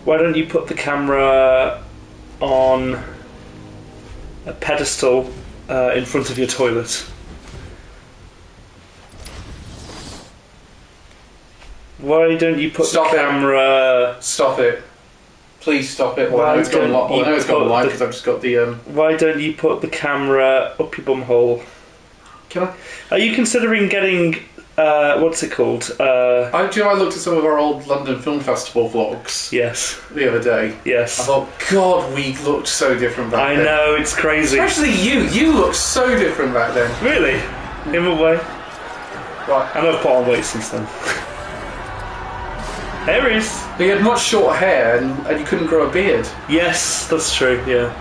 Why don't you put the camera on a pedestal in front of your toilet? Why don't you put the camera... Stop it. Please stop it. Well, I know it's gone live because I've just got the... Why don't you put the camera up your bumhole? Can I? Are you considering getting... what's it called? I looked at some of our old London Film Festival vlogs. Yes. The other day. Yes. I thought, God, we looked so different back then. I know, it's crazy. Especially you. You looked so different back then. Really? In what way? Right. I know I've put on weight since then. There he is. You had much shorter hair and you couldn't grow a beard. Yes, that's true, yeah.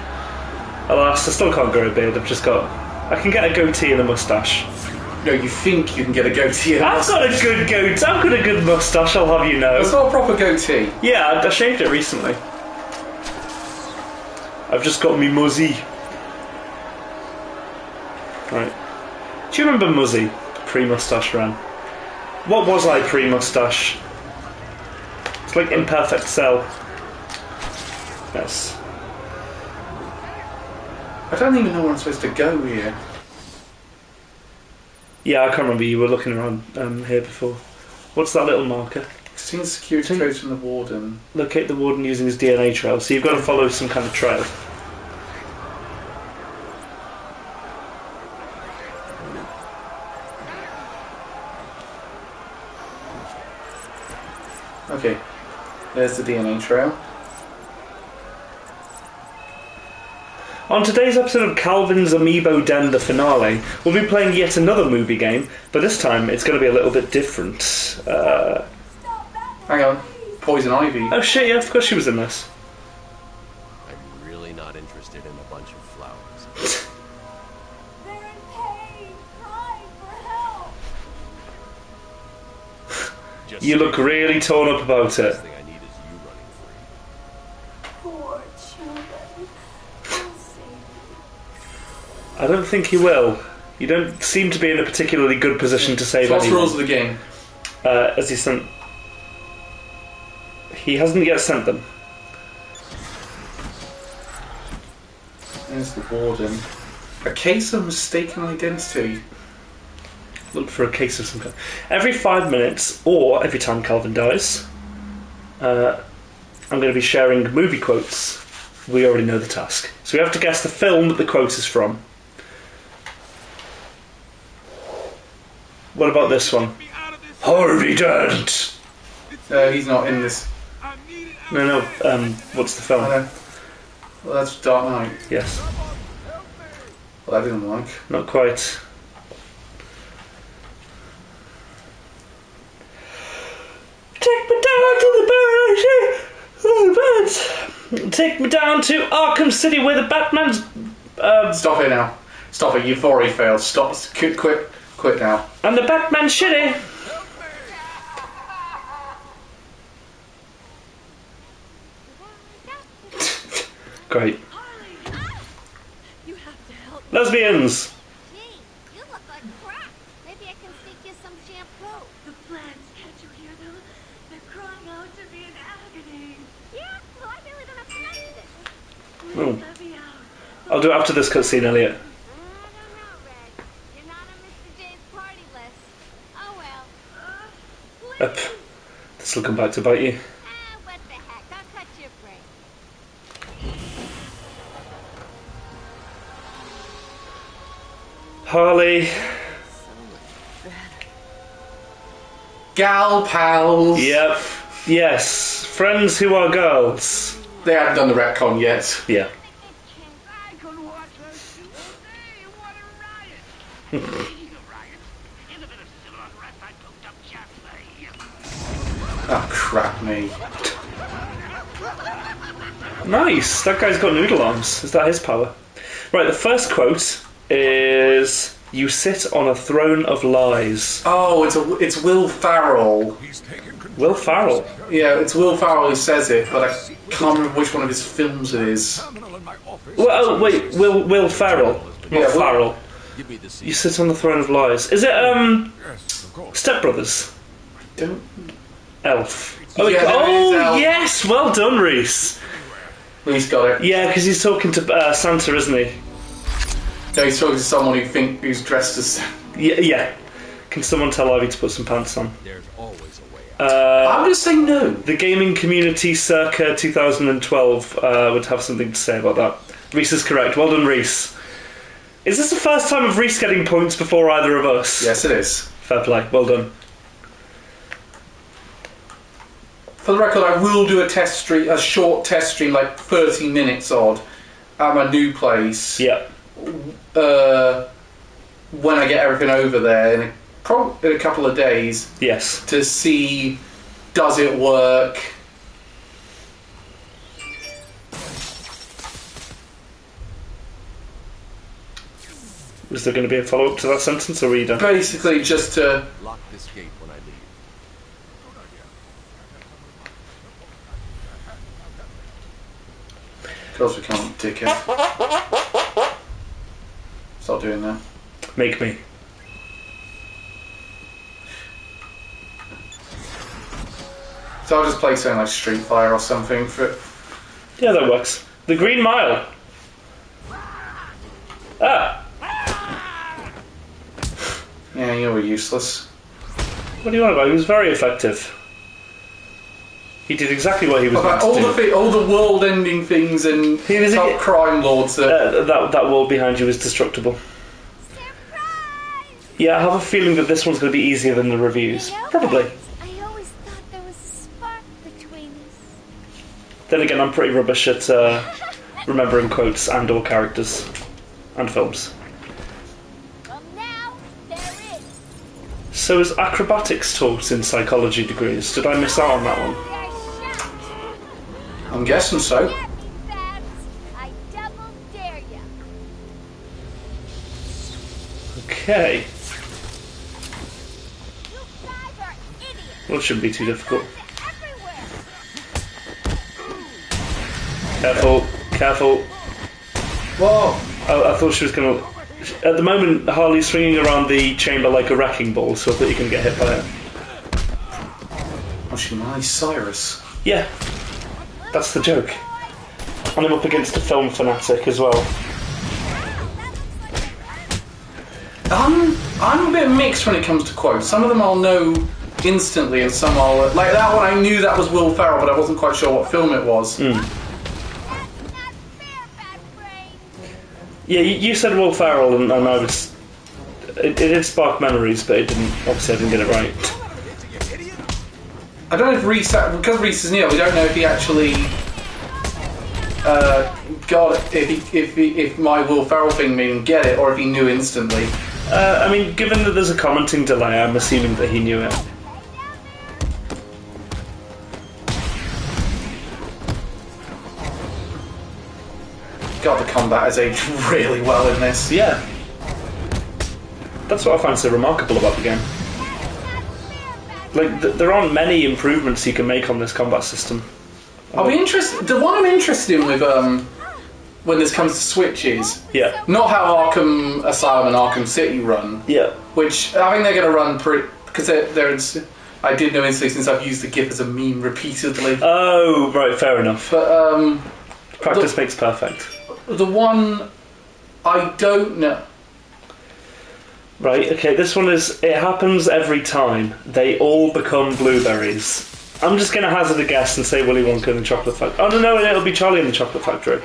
Alas, I still can't grow a beard. I can get a goatee and a moustache. No, you think you can get a goatee and a moustache. I've got a good goatee. I've got a good moustache, I'll have you know. It's not a proper goatee. Yeah, I shaved it recently. I've just got me Muzzy. Right. Do you remember Muzzy? Pre-moustache ran. What was I pre-moustache? It's like Imperfect Cell. Yes. I don't even know where I'm supposed to go here. Yeah, I can't remember. You were looking around here before. What's that little marker? Seeing security codes from the warden. Locate the warden using his DNA trail. So you've got to follow some kind of trail. Okay. There's the DNA trail. On today's episode of Calvin's Amiibo Den, the finale, we'll be playing yet another movie game, but this time it's going to be a little bit different. Hang on. Poison Ivy. Oh shit, yeah, of course she was in this. I'm really not interested in a bunch of flowers. They're in pain, crying for help. You look really torn up about it. The thing I need is you running free. Poor children. I'll save you. I don't think he will. You don't seem to be in a particularly good position to save So what's the anyone. rules of the game? As he sent... He hasn't yet sent them. There's the warden. A case of mistaken identity. Look for a case of some kind. Every 5 minutes, or every time Calvin dies, I'm going to be sharing movie quotes. We already know the task. So we have to guess the film that the quote is from. What about this one? Harvey Dent! He's not in this. No, what's the film? I know. Well, that's Dark Knight. Yes. Well, I didn't like. Not quite. Take me down to the bed. Take me down to Arkham City where the Batman's... Stop it now. Stop it. You've already failed. Stop. Quit now. And the Batman's shitty. Great. You have to help. Lesbians. Gee, you look like crap. Maybe I can sneak you some shampoo. The plants, can't you hear them? They're crying out to be in agony. Yeah, well, I really don't have time for this. Oh. Let me out. I'll do it after this cutscene, Elliot. I don't know, Red. You're not on Mr. J's party list. Oh well. Up. This will come back to bite you. What the heck? I'll cut you a break. Harley. Gal pals. Yep. Yes. Friends who are girls. They haven't done the retcon yet. Yeah. I could watch this all day. What a riot! Speaking of riots, in a bit of civil unrest, I cooked up Chapley. Oh crap me. Nice. That guy's got noodle arms. Is that his power? Right, the first quote is... You sit on a throne of lies. Oh, it's Will Farrell. Will Farrell? Yeah, it's Will Farrell who says it, but I can't remember which one of his films it is. Well, oh, wait. Will Farrell. Not Yeah, Will- Farrell. Give me the seat. You sit on the throne of lies. Is it, Step Brothers? Don't. Elf. Oh, Yeah, there is, yes! Well done, Reese. He's got it. Yeah, because he's talking to Santa, isn't he? No, he's talking to someone who's dressed as... Yeah. Can someone tell Ivy to put some pants on? There's always a way out. I'm going to say no. The gaming community circa 2012 would have something to say about that. Reese is correct. Well done, Reese. Is this the first time of Reese getting points before either of us? Yes, it is. Fair play. Well done. For the record, I will do a short test stream, like 30 minutes odd, at my new place. Yeah. When I get everything over there in a couple of days. Yes. To see, does it work? Was there going to be a follow-up to that sentence, or were you done? Basically, just to... Lock this gate when I leave. Girls become dickhead. Stop doing that. Make me. So I'll just play something like Street Fighter or something for... Yeah, that works. The Green Mile. Ah! Yeah, you were useless. What do you want about? He was very effective. He did exactly what he was meant About to do. all the world-ending things and He was top crime lords that... That wall behind you is destructible. Yeah, I have a feeling that this one's going to be easier than the reviews. You know, Probably. I always thought there was a spark between us. Then again, I'm pretty rubbish at remembering quotes and or characters and films. Well, now there is. So is acrobatics taught in psychology degrees? Did I miss out on that one? We are shot. I'm guessing so. Get me, Babs. I double dare ya. Okay. You guys are idiots. Well, it shouldn't be too difficult. Everywhere. Careful. Whoa! I thought she was going to... At the moment, Harley's swinging around the chamber like a wrecking ball, so I thought you can get hit by it. Oh, she nice, Cyrus. Yeah. That's the joke. And I'm up against a film fanatic as well. I'm a bit mixed when it comes to quotes. Some of them I'll know instantly, and some I'll... Like that one, I knew that was Will Ferrell, but I wasn't quite sure what film it was. That's not fair, bad brain. Yeah, you said Will Ferrell, and I was... It did spark memories, but it didn't... Obviously, I didn't get it right. I don't know if Reese... Because Reese is new, we don't know if he actually... got it, if my Will Ferrell thing made him get it, or if he knew instantly. I mean, given that there's a commenting delay, I'm assuming that he knew it. God, the combat has aged really well in this. Yeah. That's what I find so remarkable about the game. Like, there aren't many improvements you can make on this combat system. I'll be interested. The one I'm interested in with when this comes to switches, Yeah. not how Arkham Asylum and Arkham City run, Yeah. which I think they're going to run pretty because I did know instantly since I've used the GIF as a meme repeatedly. Oh, right, fair enough. But Practice makes perfect. the one I don't know. Right, okay, this one is... It happens every time. They all become blueberries. I'm just going to hazard a guess and say Willy Wonka and the Chocolate Factory. Oh, no, it'll be Charlie and the Chocolate Factory.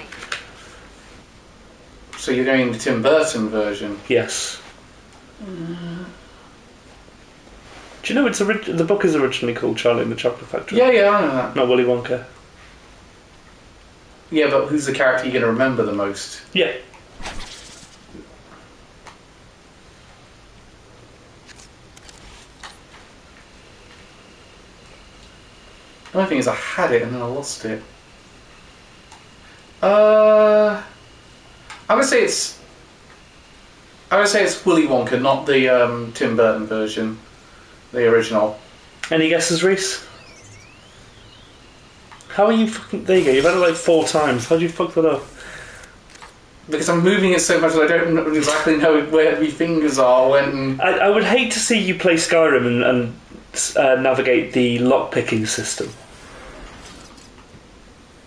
So you're going the Tim Burton version. Yes. Do you know the book is originally called Charlie and the Chocolate Factory? Yeah, I know that. Not Willy Wonka. Yeah, but who's the character you're going to remember the most? Yeah. The only thing is I had it and then I lost it. I would say it's Willy Wonka, not the Tim Burton version, the original. Any guesses, Reese? How are you fucking... There you go, you've had it like 4 times. How'd you fuck that up? Because I'm moving it so much that I don't exactly know where my fingers are when... I would hate to see you play Skyrim and navigate the lock-picking system.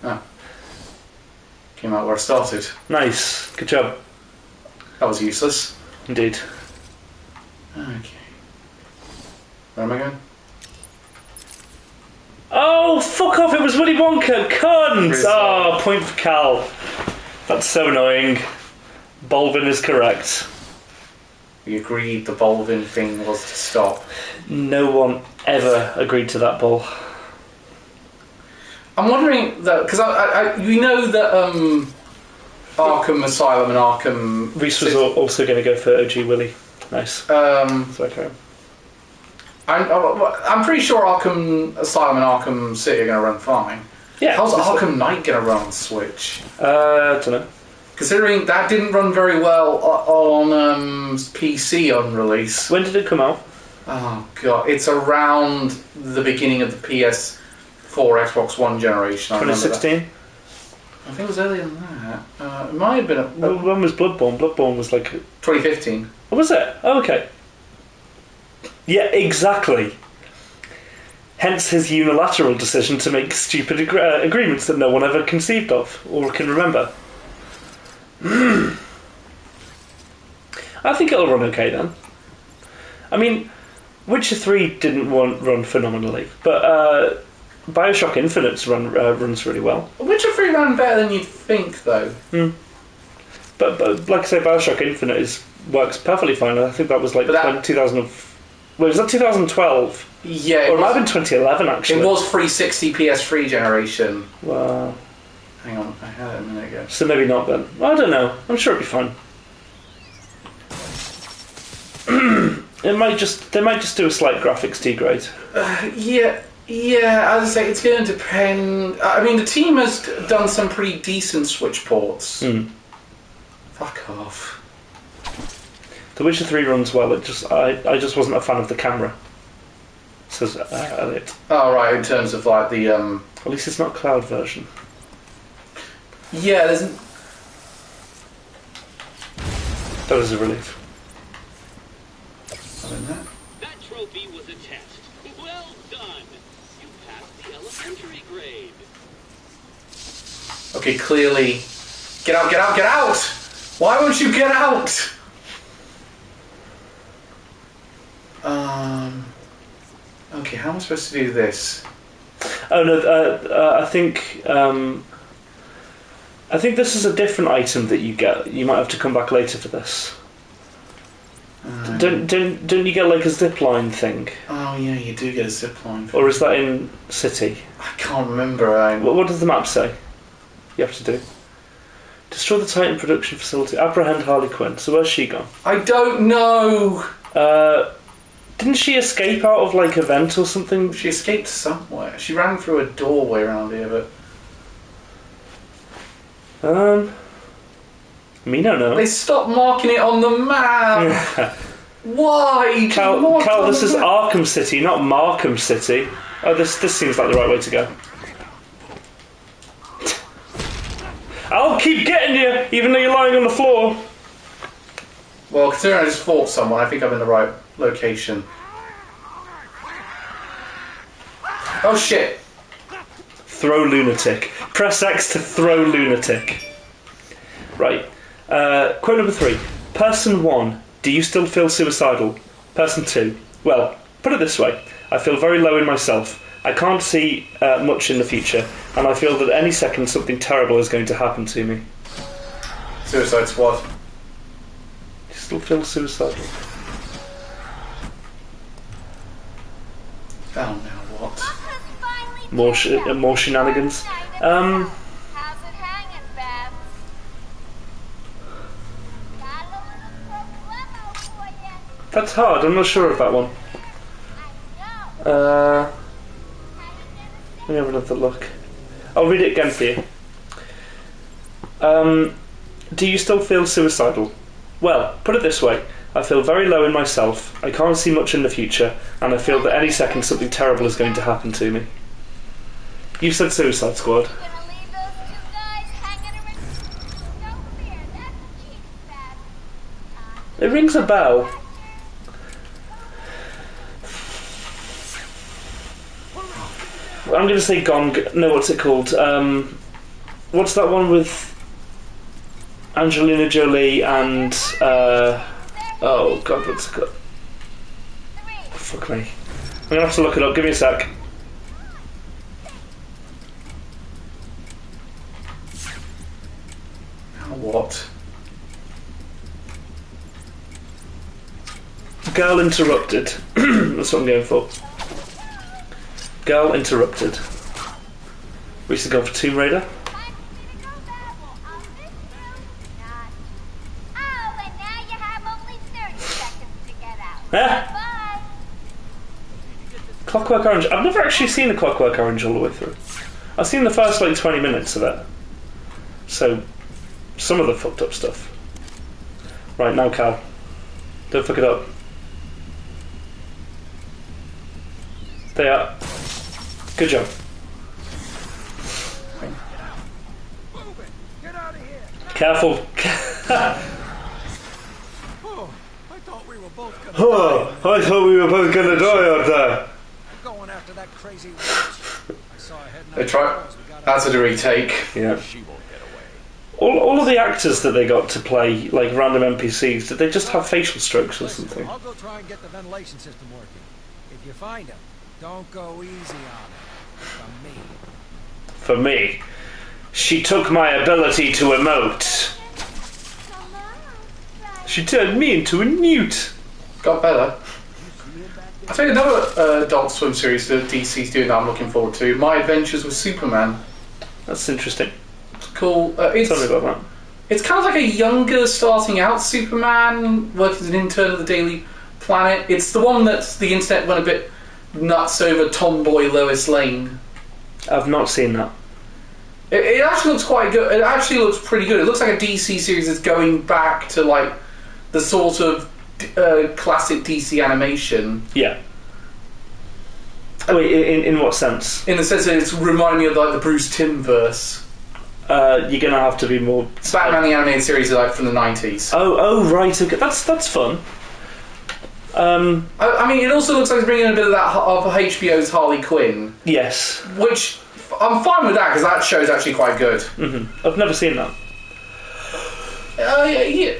Ah. Came out where I started. Nice. Good job. That was useless. Indeed. Okay. Where am I going? Oh, fuck off! It was Willy Wonka! Cunt! Really Oh, point for Cal. That's so annoying. Bolvin is correct. We agreed the Bolvin thing was to stop. No one ever agreed to that, Bull. I'm wondering that because we know that Arkham Asylum and Arkham. Reese was also going to go for OG Willy. Nice. Sorry, Karen. I'm pretty sure Arkham Asylum and Arkham City are going to run fine. Yeah. How's Arkham Knight going to run on Switch? I don't know. Considering that didn't run very well on PC on release. When did it come out? Oh god, it's around the beginning of the PS4, Xbox One generation. I remember 2016? that. I think it was earlier than that. It might have been When was Bloodborne? Bloodborne was like... 2015. Oh, was it? Oh, okay. Yeah, exactly. Hence his unilateral decision to make stupid agreements that no one ever conceived of or can remember. I think it'll run okay then. I mean, Witcher 3 didn't run phenomenally, but Bioshock Infinite's runs really well. Witcher 3 ran better than you'd think, though. But like I say, Bioshock Infinite works perfectly fine. I think that was like 2000. Wait, was that 2012? Yeah, Or it might have been 2011 actually. It was 360 PS3 generation. Wow. Hang on, I had it a minute ago. So maybe not then. I don't know. I'm sure it'll be fine. They might just do a slight graphics degrade. Yeah, as I say, it's going to depend. I mean, the team has done some pretty decent Switch ports. Fuck off. The Witcher 3 runs well. I just wasn't a fan of the camera. Says Elliot. Oh right, in terms of like the At least it's not cloud version. Yeah, there's. That is a relief. That trophy was a test. Well done. You passed the elementary grade. Okay, clearly. Get out! Get out! Get out! Why won't you get out? Okay, how am I supposed to do this? Oh no, I think this is a different item that you get. You might have to come back later for this. Don't you get like a zipline thing? Oh yeah, you do get a zipline. Or is that in City? I can't remember. What does the map say? You have to do. Destroy the Titan production facility. Apprehend Harley Quinn. So where's she gone? I don't know. Didn't she escape out of like a vent or something? She escaped somewhere. She ran through a doorway around here, but me no know. They stopped marking it on the map. Why? Cal, this is Arkham City, not Markham City. Oh, this seems like the right way to go. I'll keep getting you, even though you're lying on the floor. Well, considering I just fought someone, I think I'm in the right location. Oh shit! Throw lunatic. Press X to throw lunatic. Right. Quote number 3. Person 1. Do you still feel suicidal? Person 2. Well, put it this way. I feel very low in myself. I can't see much in the future, and I feel that any second something terrible is going to happen to me. Suicide Squad. Do you still feel suicidal? Oh no, what? More shenanigans. How's it hanging, Babs? Got a little problemo for you. That's hard. I'm not sure of that one. I know. Let me have another look. I'll read it again for you. Do you still feel suicidal? Well, put it this way. I feel very low in myself, I can't see much in the future, and I feel that any second something terrible is going to happen to me. You said Suicide Squad. You're gonna leave those two guys hanging around. Don't fear, that's a cheap Babs. It rings a bell. I'm going to say Gone... No, what's it called? What's that one with Angelina Jolie and oh god, what's it called? Fuck me. I'm gonna have to look it up. Give me a sec. What? Girl Interrupted. That's what I'm going for. Girl Interrupted. We used to go for Tomb Raider. Eh? Clockwork Orange. I've never actually seen the Clockwork Orange all the way through. I've seen the first like 20 minutes of it. So, some of the fucked up stuff. Right, now Cal. Don't fuck it up. They are. Good job. Careful. Oh, I thought we were both gonna I thought we were both gonna die out there. going after that crazy witch. I saw her heading They up try. the walls. We got That's a retake. Yeah. She won't get away. All of the actors that they got to play like random NPCs, did they just have facial strokes or Listen, something? I'll go try and get the ventilation system working. If you find him, don't go easy on him. From me. For me, she took my ability to emote. She turned me into a newt. Got better. I tell you another Adult Swim series that DC's doing that I'm looking forward to. My Adventures with Superman. That's interesting. It's cool. Tell me about that. It's kind of like a younger, starting out Superman, working as an intern at the Daily Planet. It's the one that the internet went a bit nuts over tomboy Lois Lane. I've not seen that. It actually looks quite good. It actually looks pretty good. It looks like a DC series that's going back to like the sort of classic DC animation. Yeah. Oh, wait, in what sense? In the sense that it's reminding me of like the Bruce Timm verse. You're gonna have to be more. It's Batman the animated series like from the 90s. Oh, right. Okay. That's fun. I mean, it also looks like it's bringing in a bit of that of HBO's Harley Quinn, Yes. which I'm fine with that because that show's actually quite good. I've never seen that. Yeah.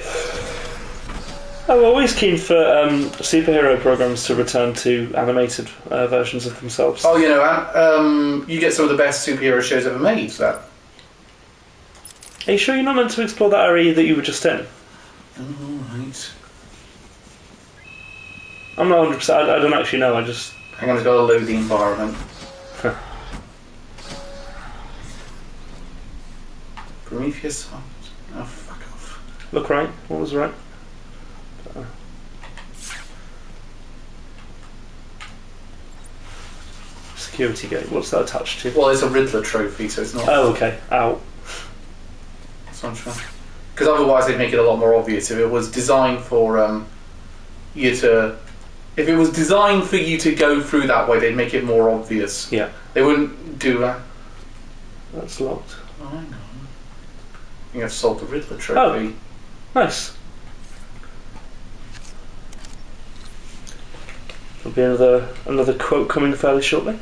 I'm always keen for superhero programs to return to animated versions of themselves. Oh, you know, you get some of the best superhero shows ever made. So. Are you sure you're not meant to explore that area that you were just in? Alright. I'm not 100%. I don't actually know. I just. Hang on, it's got to load the environment. Prometheus. Oh, fuck off. Look right. What was right? Security gate. What's that attached to? Well, it's a Riddler trophy, so it's not. Oh, okay. Ow. Because otherwise they'd make it a lot more obvious. If it was designed for you to, if it was designed for you to go through that way, they'd make it more obvious. Yeah. They wouldn't do that. That's locked. Oh, hang on. I think I've solved the Riddler trophy. Nice. There'll be another quote coming fairly shortly.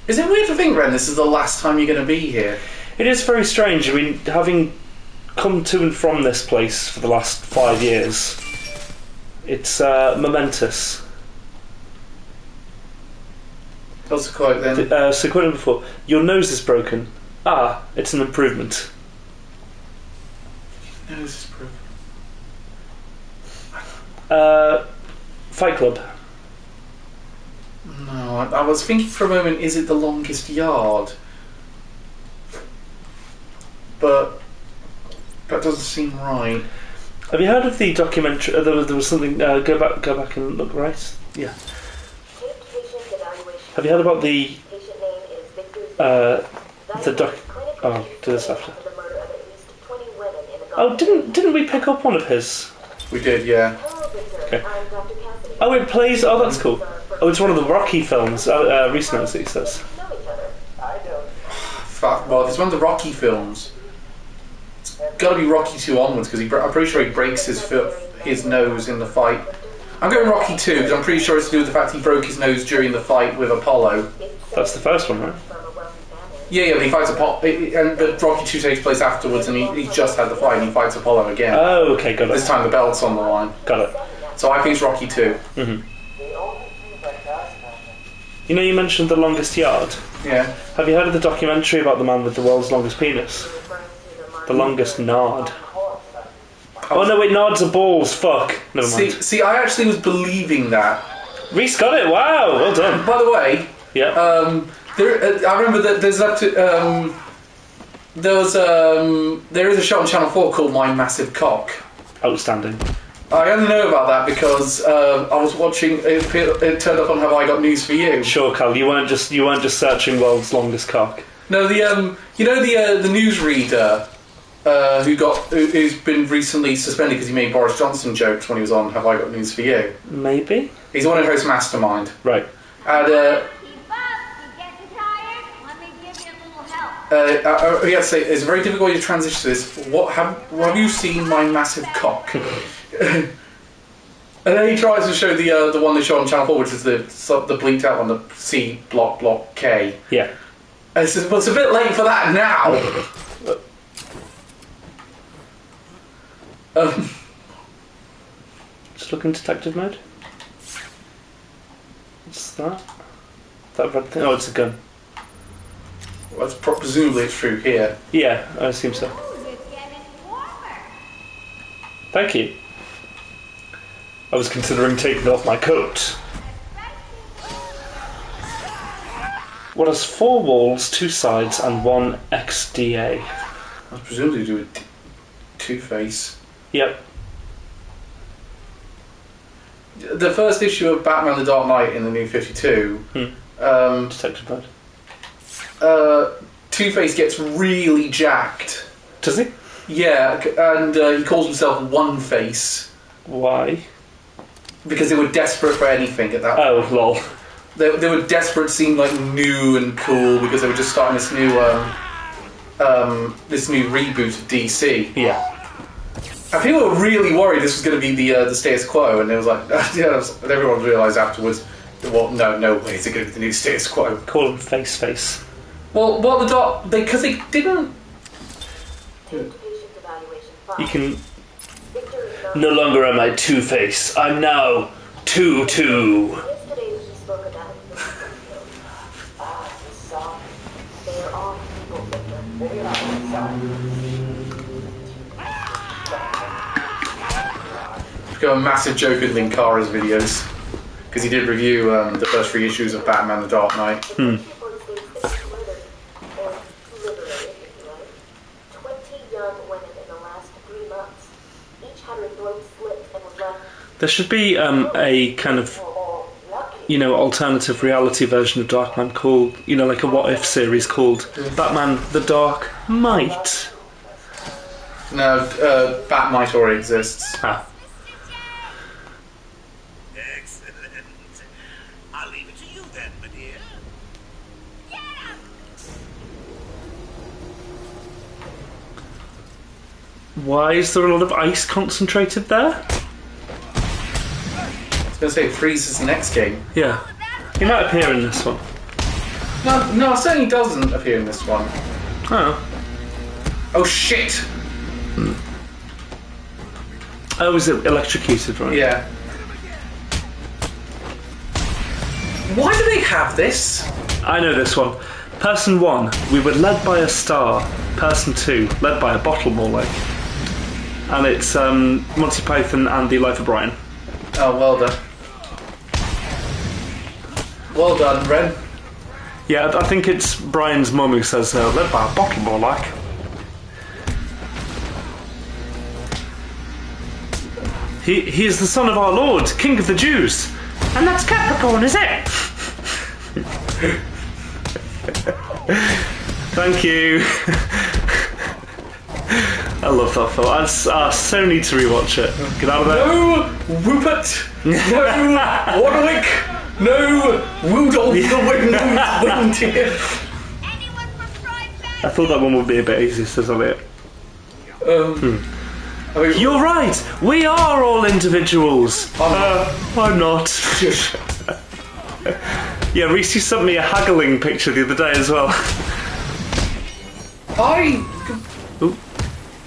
Is it weird to think, Ren, this is the last time you're going to be here? It is very strange. I mean, having come to and from this place for the last 5 years, it's momentous. What's the quote then? So quote number 4. Your nose is broken. Ah, it's an improvement. No, this is broken. Fight Club. No, I was thinking for a moment, is it The Longest Yard? But that doesn't seem right. Have you heard of the documentary? There was something. Go back and look. Right. Yeah. Have you heard about the doc? Oh, do this after. Oh, didn't we pick up one of his? We did, yeah. Okay. Oh, it plays. Oh, that's cool. Oh, it's one of the Rocky films. Recent ones, he says. Fuck. Well, if it's one of the Rocky films, it's got to be Rocky 2 onwards because I'm pretty sure he breaks his nose in the fight. I'm going Rocky 2 because I'm pretty sure it's to do with the fact he broke his nose during the fight with Apollo. That's the first one, right? Yeah, but he fights Apollo, and the Rocky 2 takes place afterwards, and he just had the fight, and he fights Apollo again. Oh, okay, got This it. time the belt's on the line. Got it. So I think it's Rocky 2. You know, you mentioned The Longest Yard. Yeah. Have you heard of the documentary about the man with the world's longest penis? The longest nard. Oh no, wait, nards are balls. Fuck. Never mind. See, I actually was believing that. Reese got it. Wow, well done. By the way, Yeah. I remember that there is a show on Channel 4 called My Massive Cock. Outstanding. I only know about that because I was watching. It turned up on Have I Got News for You? Sure, Cal. You weren't just searching world's longest cock. No, the newsreader who's been recently suspended because he made Boris Johnson jokes when he was on Have I Got News for You? Maybe. He's the one who hosts Mastermind. Right. And Keep up. You getting tired? Let me give you a little help. I have to say, it's a very difficult way to transition to this. Have you seen My Massive Cock? And then he tries to show the one they show on Channel 4, which is the bleaked out one, the C block K. Yeah. And it's a bit late for that now. Just look in detective mode. What's that? That red thing? Oh, it's a gun. Well, presumably it's true here. Yeah, I assume so. Ooh, it's getting warmer. Thank you. I was considering taking off my coat. What has 4 walls, 2 sides, and 1 XDA? I presumably to do with Two-Face. Yep. The first issue of Batman the Dark Knight in the New 52, Detective mode. Two-Face gets really jacked. Does he? Yeah, and he calls himself One-Face Why? because they were desperate for anything at that point. Oh, lol. They were desperate to seem like new and cool because they were just starting this new reboot of DC. Yeah. And people were really worried this was going to be the status quo, and it was like, and everyone realised afterwards, well, no way is it going to be the new status quo. Call him Face. Well, because they didn't. You can... No longer am I Two-Face. I'm now Two-Two. Become a massive joke in Linkara's videos because he did review the first 3 issues of Batman: The Dark Knight. There should be a kind of, alternative reality version of Darkman called, like a what if series called Batman the Dark Might. No, Batmite already exists. Ah. Excellent. I'll leave it to you then, my dear. Why is there a lot of ice concentrated there? I was going to say freezes the next game. Yeah. He might appear in this one. No, it certainly doesn't appear in this one. Oh. Oh shit! Oh, is it electrocuted, right? Yeah. Why do they have this? I know this one. Person 1, we were led by a star. Person 2, led by a bottle, more like. And it's Monty Python and The Life of Brian. Oh, well done. Well done, Ren. Yeah, I think it's Brian's mum who says, led by a bottle, more like. He is the son of our Lord, King of the Jews. And that's Capricorn, is it? Thank you. I love that film. I so need to rewatch it. Get out of there. No Rupert! No Warwick! No Rudolph the Winged! I thought that one would be a bit easier to tell it. I mean, You're right! We are all individuals! I'm not. Yeah, Reese, you sent me a haggling picture the other day as well. Ooh.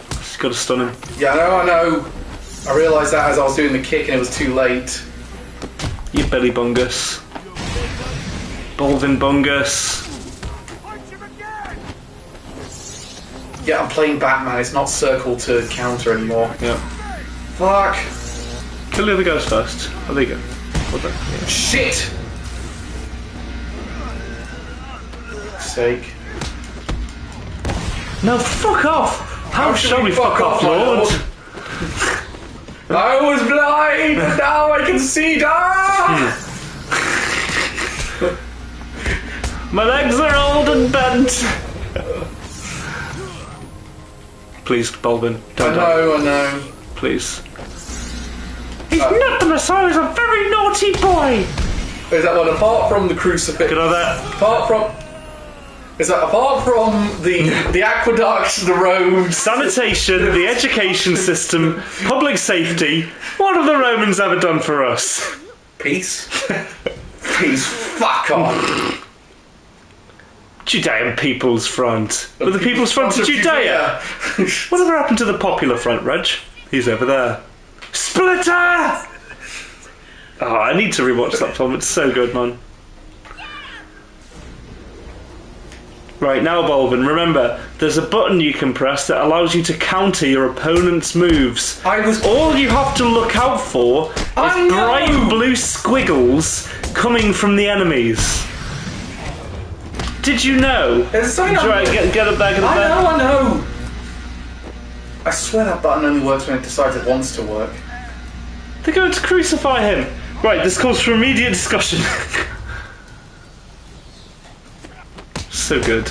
Just gotta stun him. Yeah, I know. I realised that as I was doing the kick and it was too late. You Billy Bungus. Bolvin Bungus. Yeah, I'm playing Batman. It's not circle to counter anymore. Yep. Fuck. Kill the other guys first. Oh, there you go. What the? Yeah. Shit! Sake. No, fuck off! How shall we fuck off, my Lord? I was blind, and now I can see. My legs are old and bent. Please, Bolvin, don't die. I know. Please. He's not the Messiah, he's a very naughty boy! Is that one apart from the crucifix? Get on that. Apart from the aqueducts, the roads, Sanitation, the education system, public safety, what have the Romans ever done for us? peace? Peace, fuck off. Judean People's Front. With the People's Front of Judea. Whatever happened to the Popular Front, Reg? He's over there. Splitter! Oh, I need to rewatch that film. It's so good, man. Right, now, Bolvin, remember, there's a button you can press that allows you to counter your opponent's moves. All you have to look out for is bright blue squiggles coming from the enemies. Did you know? Right, get it back in the back. I know. I swear that button only works when it decides it wants to work. They're going to crucify him. Right, this calls for immediate discussion. So good.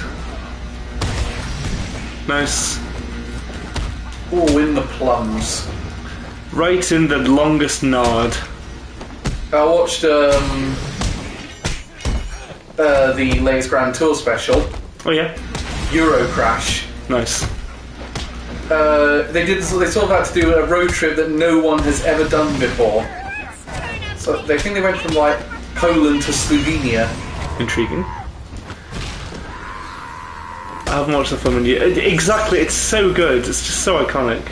Nice. Oh, in the plums. Right in the longest nard. I watched the latest Grand Tour special. Oh yeah. Euro Crash. Nice. They sort of had to do a road trip that no one has ever done before. So they think they went from like Poland to Slovenia. Intriguing. I haven't watched the film in years. Exactly, it's so good. It's just so iconic.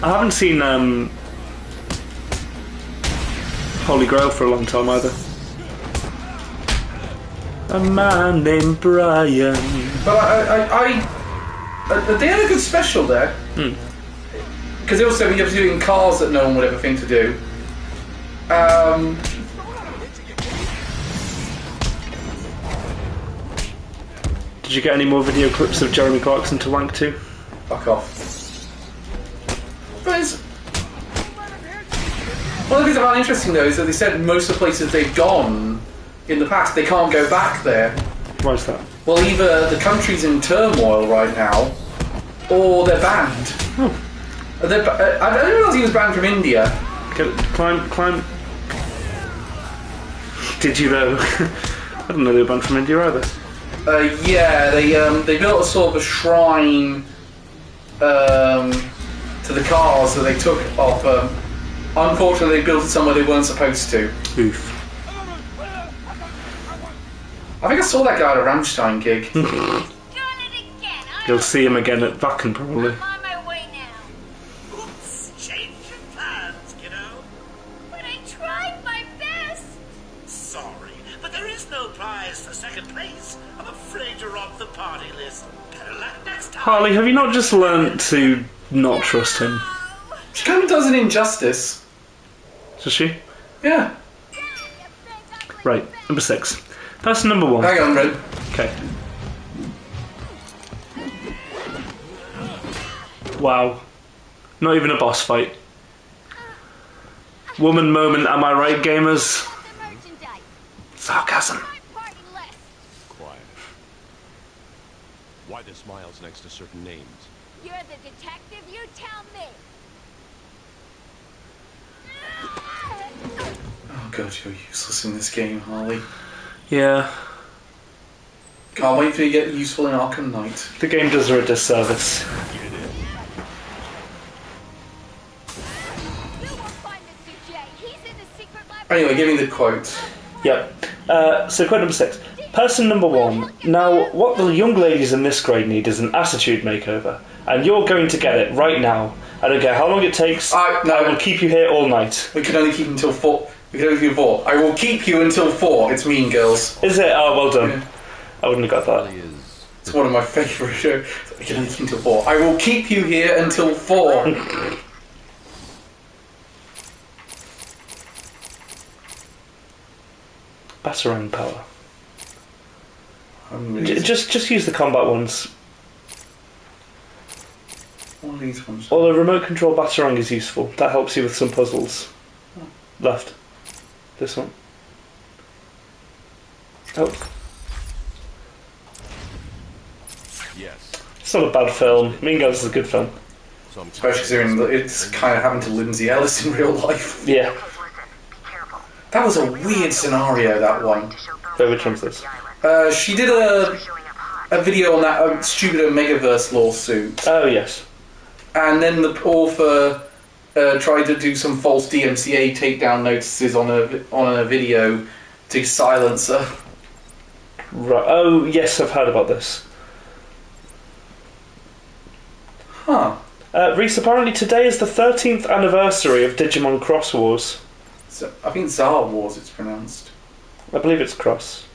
I haven't seen Holy Grail for a long time either. A man named Brian. But they had a good special there. Because they also you have to do it in cars that no one would ever think to do. Did you get any more video clips of Jeremy Clarkson to wank to? Fuck off. But one of the things I found interesting though is that they said most of the places they've gone in the past, they can't go back there. Why is that? Well, either the country's in turmoil right now, or they're banned. Oh. I don't realise he was banned from India. Climb. Did you though? I didn't know they were banned from India either. Yeah, they built a sort of a shrine to the cars that they took off. Unfortunately, they built it somewhere they weren't supposed to. Oof. I think I saw that guy at a Rammstein gig. You'll see him again at Wacken probably. I'm on my way now. Oops, change your plans, kiddo. But I tried my best. Sorry, but there is no prize for second place. I'm afraid you're off the party list. Better luck next time. Harley, have you not just learnt to not trust him? She kind of does an injustice. Does she? Yeah. Right, number 6. Person number 1. Hang on, Red. Okay. Wow. Not even a boss fight. Woman moment, am I right, gamers? Sarcasm. Quiet. Why the smiles next to certain names? You're the detective, you tell me. Oh god, you're useless in this game, Harley. Yeah. Can't wait for you to get useful in Arkham Knight. The game does her a disservice. Anyway, give me the quote. Yep. So quote number 6. Person number 1. Now, what the young ladies in this grade need is an attitude makeover. And you're going to get it right now. I don't care how long it takes. I will keep you here all night. We can only keep until 4. We can only keep 4. I will keep you until 4. It's Mean Girls. Is it? Oh, well done. Yeah. I wouldn't have got that. It's one of my favourite shows. We can only keep until 4. I will keep you here until 4. Batarang power. Just use the combat ones. What are these ones? Although remote control Batarang is useful. That helps you with some puzzles. Oh. Left. This one. Oh. Yes. It's not a bad film. Mean Girls is a good film. Especially considering it's kind of happened to Lindsay Ellis in real life. Yeah. That was a weird scenario, that one. So which one's this? She did a video on that stupid Omegaverse lawsuit. Oh, yes. And then the author tried to do some false DMCA takedown notices on a video to silence her. Right. Oh, yes, I've heard about this. Huh. Reese, apparently today is the 13th anniversary of Digimon Cross Wars. So, I think Tsar Wars it's pronounced. I believe it's Cross.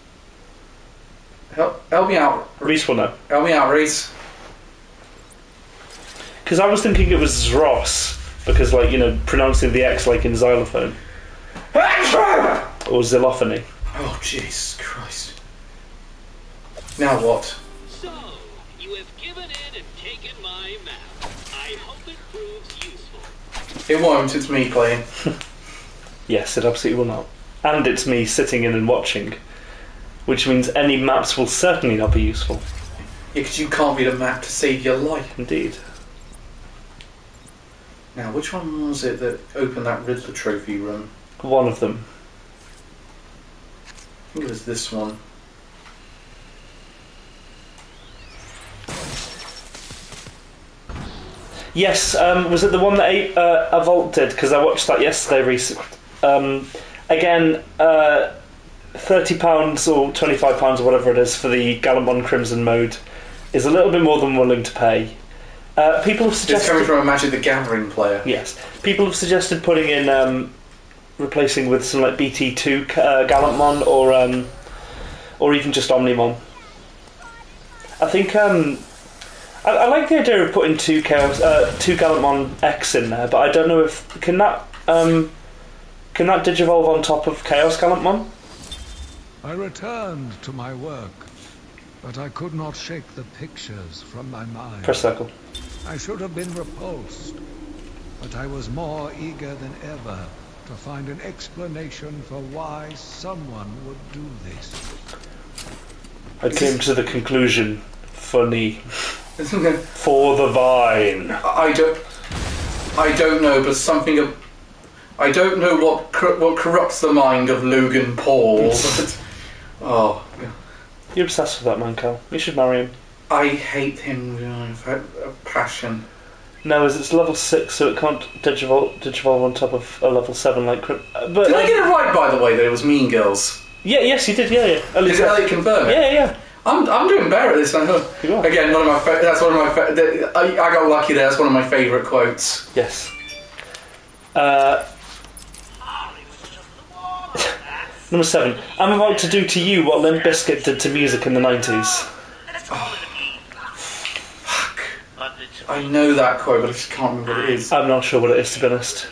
Help me out. Reese will know. Help me out, Reese. Because I was thinking it was Zross, because, like, you know, pronouncing the X like in xylophone. Or xylophony. Oh, Jesus Christ. Now what? So, you have given in and taken my map. I hope it proves useful. It won't, it's me playing. Yes, it absolutely will not. And it's me sitting in and watching, which means any maps will certainly not be useful. Yeah, because you can't read a map to save your life. Indeed. Now, which one was it that opened that Riddler trophy room? One of them. I think it was this one. Yes, was it the one that Avolt did? Because I watched that yesterday, recently. Again, £30 or £25 or whatever it is for the Gallantmon Crimson mode is a little bit more than I'm willing to pay. People have suggested... It's coming from a Magic the Gathering player. Yes. People have suggested putting in... replacing with some like BT2 Gallantmon or even just Omnimon. I think... I like the idea of putting two Gallantmon X in there, but I don't know if... Can that digivolve on top of Chaos Gallantmon? I returned to my work, but I could not shake the pictures from my mind. Press circle. I should have been repulsed, but I was more eager than ever to find an explanation for why someone would do this. I came to the conclusion, funny. For the vine. I don't know, but something... I don't know what corrupts the mind of Logan Paul. Oh. You're obsessed with that man, Cal. You should marry him. I hate him with a passion. No, as it's level 6, so it can't digivolve on top of a level 7 like... But, did I get it right, by the way, that it was Mean Girls? Yeah, yes, you did, yeah. Did Elliot confirm it? Yeah. I'm doing better at this than her. You are. Again, that's one of my... I got lucky there, that's one of my favourite quotes. Yes. Number 7. I'm about to do to you what Limp Bizkit did to music in the 90s. Oh, fuck. I know that quote, but I just can't remember what it is. I'm not sure what it is, to be honest.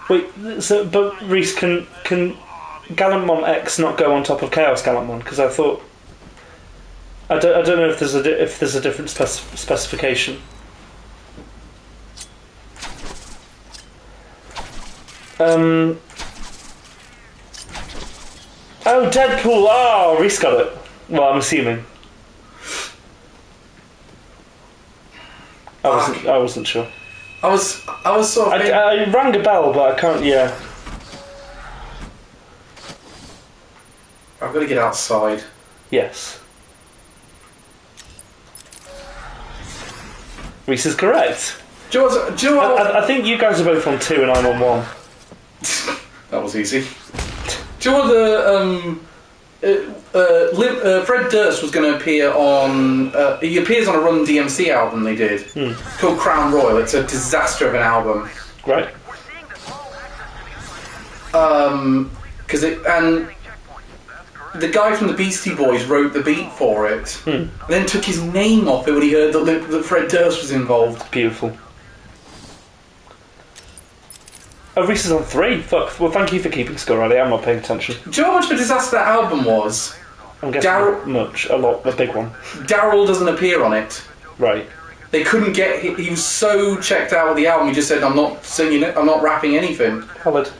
Wait, so, but Reese, can Gallantmon X not go on top of Chaos Gallantmon? Because I thought... I don't know if there's a different specification. Oh, Deadpool! Oh, Reese got it. Well, I'm assuming. I wasn't sure. I was sort of... I rang a bell, but I can't... Yeah. I've got to get outside. Yes. Reese is correct. Do you know what? I think you guys are both on 2 and I'm on 1. That was easy. Do you know what Fred Durst was going to appear on... he appears on a Run DMC album they did called Crown Royal. It's a disaster of an album. Right. And the guy from the Beastie Boys wrote the beat for it, and then took his name off it when he heard that Fred Durst was involved. Beautiful. Oh, Reese is on 3. Fuck. Well, thank you for keeping score, Riley. I'm not paying attention. Do you know how much of a disaster that album was? I'm guessing much. A lot. A big one. Daryl doesn't appear on it. Right. They couldn't get... He was so checked out with the album, he just said, I'm not singing it, I'm not rapping anything. Coloured.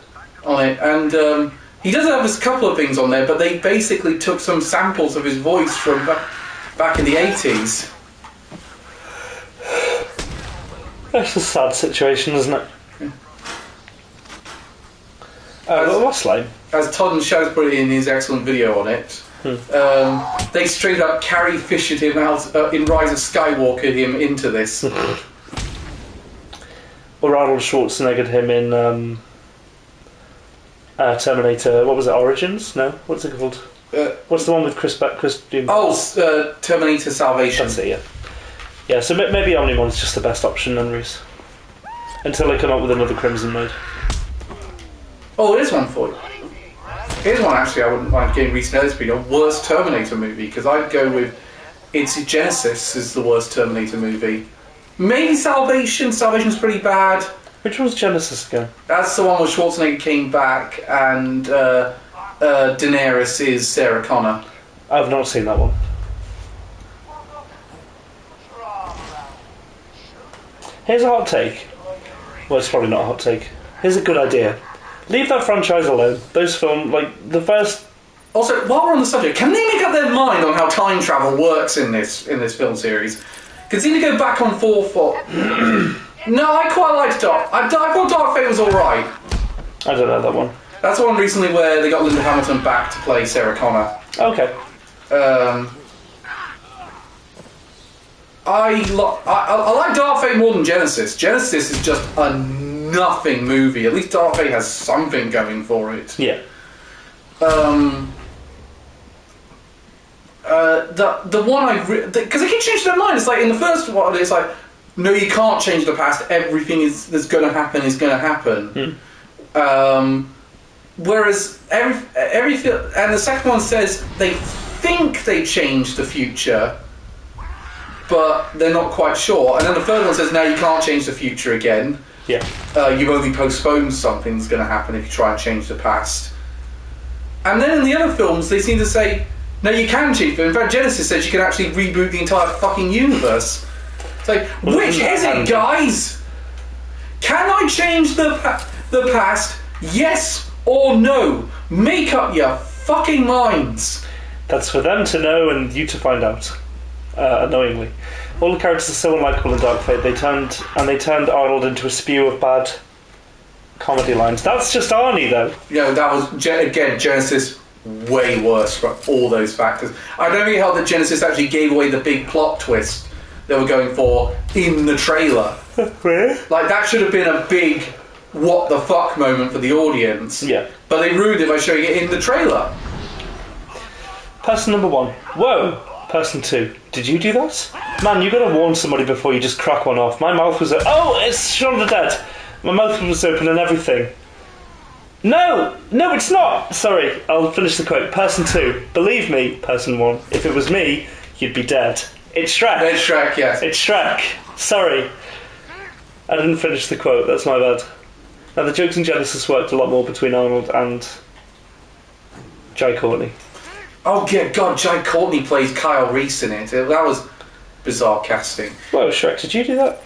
On it. And he does have a couple of things on there, but they basically took some samples of his voice from back in the 80s. That's a sad situation, isn't it? Well, that's lame. As Todd and Shaz put it in his excellent video on it, they straight up Carrie Fishered him out in Rise of Skywalker him into this. Or Arnold Schwarzenegger him in Terminator. What was it? Origins? No, what's it called? What's the one with Chris? Terminator Salvation. That's it. Yeah. Yeah. So maybe Omnimon's just the best option, then, Reese. Until they come up with another Crimson mode. Oh, here's one for you. Here's one actually I wouldn't mind getting Reese Nellis being a worst Terminator movie, because I'd go with Genesis is the worst Terminator movie. Maybe Salvation. Salvation's pretty bad. Which one's Genesis again? That's the one where Schwarzenegger came back and Daenerys is Sarah Connor. I've not seen that one. Here's a hot take. Well, it's probably not a hot take. Here's a good idea. Leave that franchise alone. Those films, like the first... Also, while we're on the subject, can they make up their mind on how time travel works in this film series? Because they go back and forth for... No, I quite liked Dark. I thought Dark Fate was alright. I don't know that one. That's the one recently where they got Linda Hamilton back to play Sarah Connor. Okay. I like Dark Fate more than Genesis. Genesis is just a nothing movie. At least Dark Fate has something going for it. Yeah. The one because they keep changing their mind. It's like in the first one, it's like, no, you can't change the past. Everything that's going to happen is going to happen. Whereas every film, and the second one says they think they changed the future, but they're not quite sure. And then the third one says, no, you can't change the future again. Yeah. You only postpone something that's going to happen if you try and change the past. And then in the other films, they seem to say, no, you can change it. In fact, Genesis says you can actually reboot the entire fucking universe. It's like, well, which is it, guys? Can I change the past? Yes or no? Make up your fucking minds. That's for them to know and you to find out. Annoyingly. All the characters are so unlikable in Dark Fate. They turned Arnold into a spew of bad comedy lines. That's just Arnie, though. Yeah, that was, again, Genesis, way worse for all those factors. I don't think it helped that Genesis actually gave away the big plot twist they were going for in the trailer. Really? Like, that should have been a big what the fuck moment for the audience. Yeah. But they ruined it by showing it in the trailer. Person number 1. Whoa. Person 2. Did you do that? Man, you gotta warn somebody before you just crack one off. My mouth was oh, it's Shaun of the Dead. My mouth was open and everything. No, it's not. Sorry, I'll finish the quote. Person 2. Believe me, person 1. If it was me, you'd be dead. It's Shrek. It's Shrek, yes. It's Shrek. Sorry. I didn't finish the quote. That's my bad. Now, the jokes in Genesis worked a lot more between Arnold and Jai Courtney. Oh, yeah, God, Jai Courtney plays Kyle Reese in it. That was bizarre casting. Whoa, Shrek, did you do that?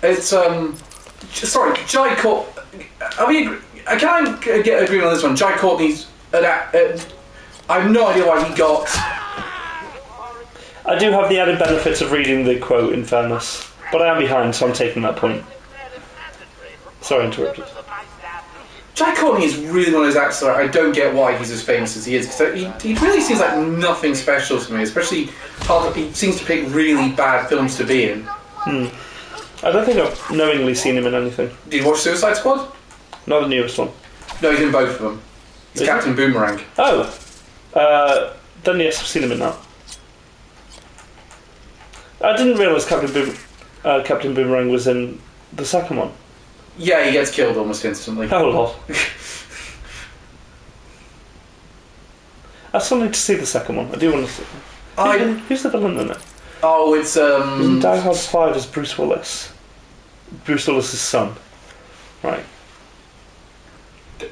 It's, sorry, Jai Courtney... I mean, can I get agreement on this one? Jai Courtney's... I have no idea why he got... I do have the added benefits of reading the quote, in fairness. But I am behind, so I'm taking that point. Sorry, interrupted. Jai Courtney is really one of those actors that I don't get why he's as famous as he is, because he really seems like nothing special to me, especially he seems to pick really bad films to be in. I don't think I've knowingly seen him in anything. Did you watch Suicide Squad? Not the newest one. No, he's in both of them. It's Captain Boomerang. Oh, then yes, I've seen him in that. I didn't realise Captain Boomerang was in the second one. Yeah, he gets killed almost instantly. Oh lol. I still need to see the second one. I do want to see. Who's the villain in it? Oh, it's In Die Hard 5 as Bruce Willis. Bruce Willis's son. Right.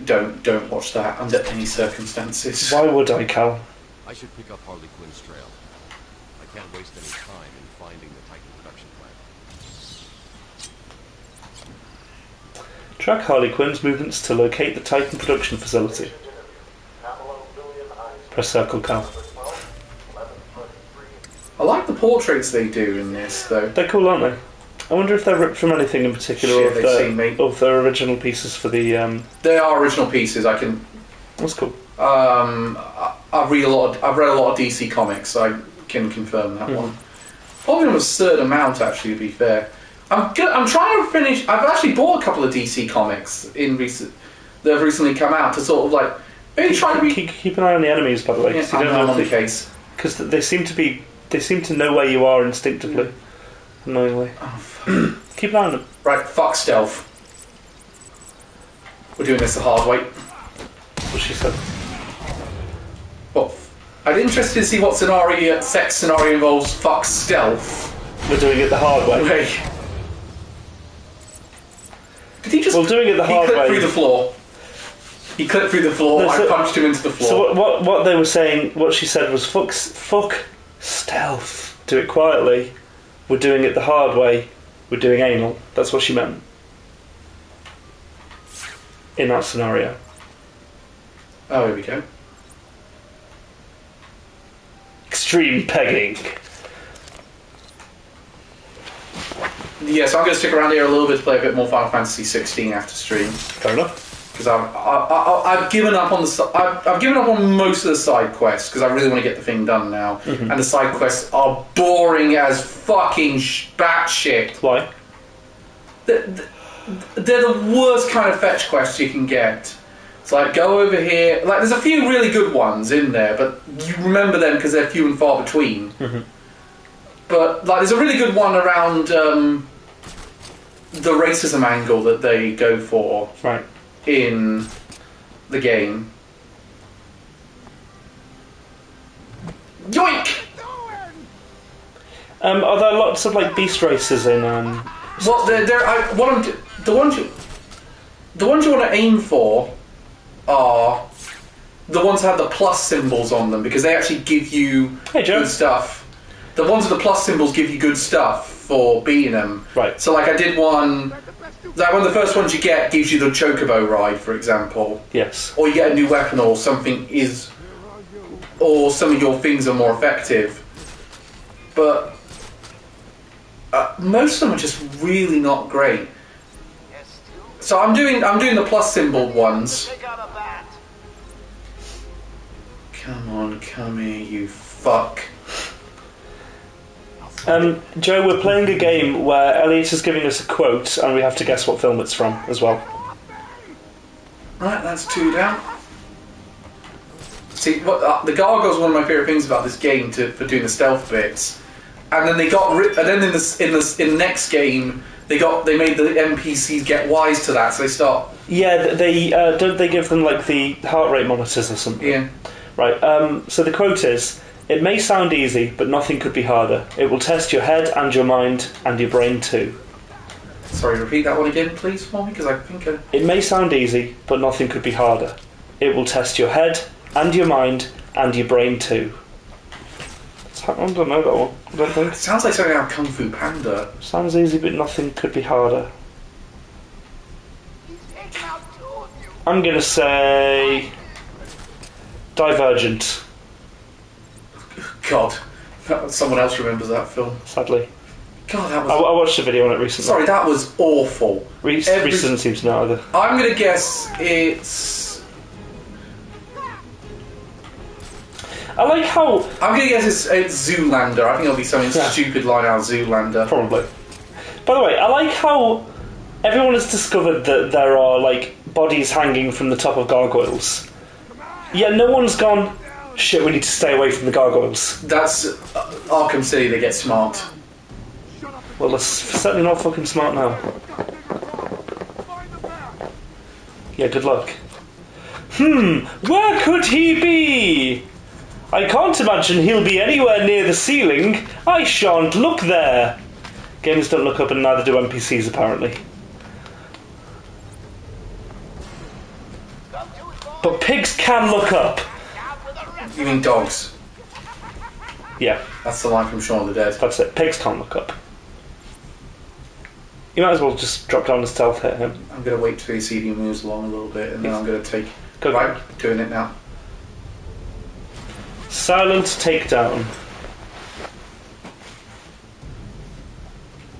Don't watch that under any circumstances. Why would I, Cal? I should pick up Harley Quinn's trail. I can't waste any time in finding the Titan production plant. Track Harley Quinn's movements to locate the Titan production facility. Press circle, Cal. I like the portraits they do in this, though. They're cool, aren't they? I wonder if they're ripped from anything in particular, or Shit, they've seen me. if they're original pieces for the. They are original pieces. I can. That's cool. I've read a lot of DC comics. So I can confirm that one. Probably an absurd amount, actually. To be fair, I'm trying to finish. I've actually bought a couple of DC comics that have recently come out to sort of like maybe try to be. Keep an eye on the enemies, by the way. Yeah, I'm on the case because they seem to know where you are instinctively. Annoyingly. Oh, keep an eye on them. Right, fuck stealth. We're doing this the hard way. That's what she said. Well, I'd be interested to see what sex scenario involves fuck stealth. We're doing it the hard way. Wait. Did he just... We're doing it the hard way. He clipped through the floor. He clipped through the floor. No, I punched him into the floor. So what they were saying, what she said was fuck stealth. Do it quietly. We're doing it the hard way. We're doing anal. That's what she meant. In that scenario. Oh, here we go. Extreme pegging. Yeah, so I'm going to stick around here a little bit to play a bit more Final Fantasy 16 after stream. Fair enough. Because I've given up on I've given up on most of the side quests because I really want to get the thing done now. Mm-hmm. And the side quests are boring as fucking batshit. Why? They're the worst kind of fetch quests you can get. It's like, go over here. Like, there's a few really good ones in there, but you remember them because they're few and far between. Mm-hmm. But like, there's a really good one around the racism angle that they go for. Right. In the game. Yoink! Are there lots of like beast races in? Well, the ones you want to aim for are the ones that have the plus symbols on them because they actually give you good stuff. The ones with the plus symbols give you good stuff for beating them. Right. So like I did one. Like one of the first ones you get gives you the chocobo ride, for example. Yes. Or you get a new weapon, or something or some of your things are more effective. But most of them are just really not great. So I'm doing the plus symbol ones. Come on, come here, you fuck. Joe, we're playing a game where Elliot is giving us a quote and we have to guess what film it's from as well. Right, that's 2 down. See, the gargoyle's one of my favourite things about this game for doing the stealth bits. And then they got and then in the next game they made the NPCs get wise to that, so they start. Yeah, they don't they give them like the heart rate monitors or something? Yeah. Right. So the quote is, "It may sound easy, but nothing could be harder. It will test your head and your mind and your brain too." Sorry, repeat that one again, please, for me, because I think. It may sound easy, but nothing could be harder. It will test your head and your mind and your brain too. I don't know that one. I don't think. It sounds like something out of Kung Fu Panda. Sounds easy, but nothing could be harder. I'm gonna say Divergent. God, someone else remembers that film. Sadly. God, that was. I watched a video on it recently. Sorry, that was awful. Reese doesn't seem to know either. I'm gonna guess it's. I like how. I'm gonna guess it's Zoolander. I think it'll be something stupid line out of Zoolander. Probably. By the way, I like how everyone has discovered that there are like bodies hanging from the top of gargoyles. Yeah, no one's gone, shit, we need to stay away from the gargoyles. That's Arkham City, they get smart. Well, that's certainly not fucking smart now. Yeah, good luck. Where could he be? I can't imagine he'll be anywhere near the ceiling. I shan't look there. Games don't look up and neither do NPCs, apparently. But pigs can look up. You mean dogs? Yeah, That's the line from Shaun of the Dead. that's it. Pigs can't look up. You might as well just drop down and stealth hit him. I'm going to wait till you see he moves along a little bit, and then I'm going to take... Go. Right, doing it now. Silent takedown.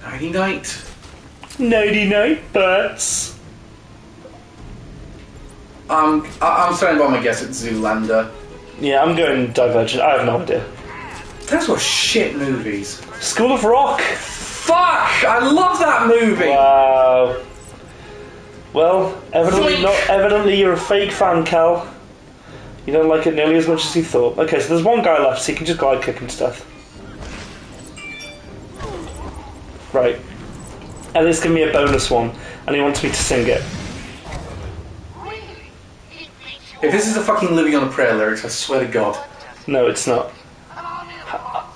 Nighty night. Nighty night, birds. I'm standing by my guess at Zoolander. Yeah, I'm going Divergent. I have no idea. Those were shit movies. School of Rock. Fuck! I love that movie! Wow. Well, evidently Zoink. not. Evidently, you're a fake fan, Cal. You don't like it nearly as much as you thought. Okay, so there's one guy left, so you can just glide kick him to death. Right. Elliot's giving me a bonus one, and he wants me to sing it. If this is a fucking Living on a Prayer lyrics, I swear to God. No, it's not.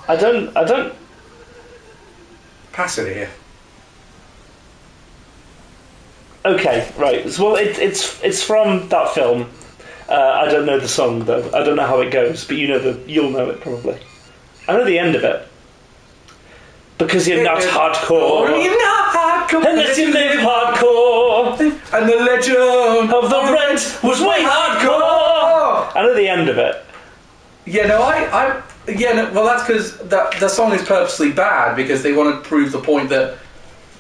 I don't. Pass it here. Okay, right. Well, it's from that film. I don't know the song though. I don't know how it goes, but you'll know it probably. I know the end of it. Because you're not hardcore. You're not hardcore. Unless you live hardcore. And the legend Of the rent was way hardcore. I know the end of it. Yeah, no, well, that's because the song is purposely bad because they want to prove the point that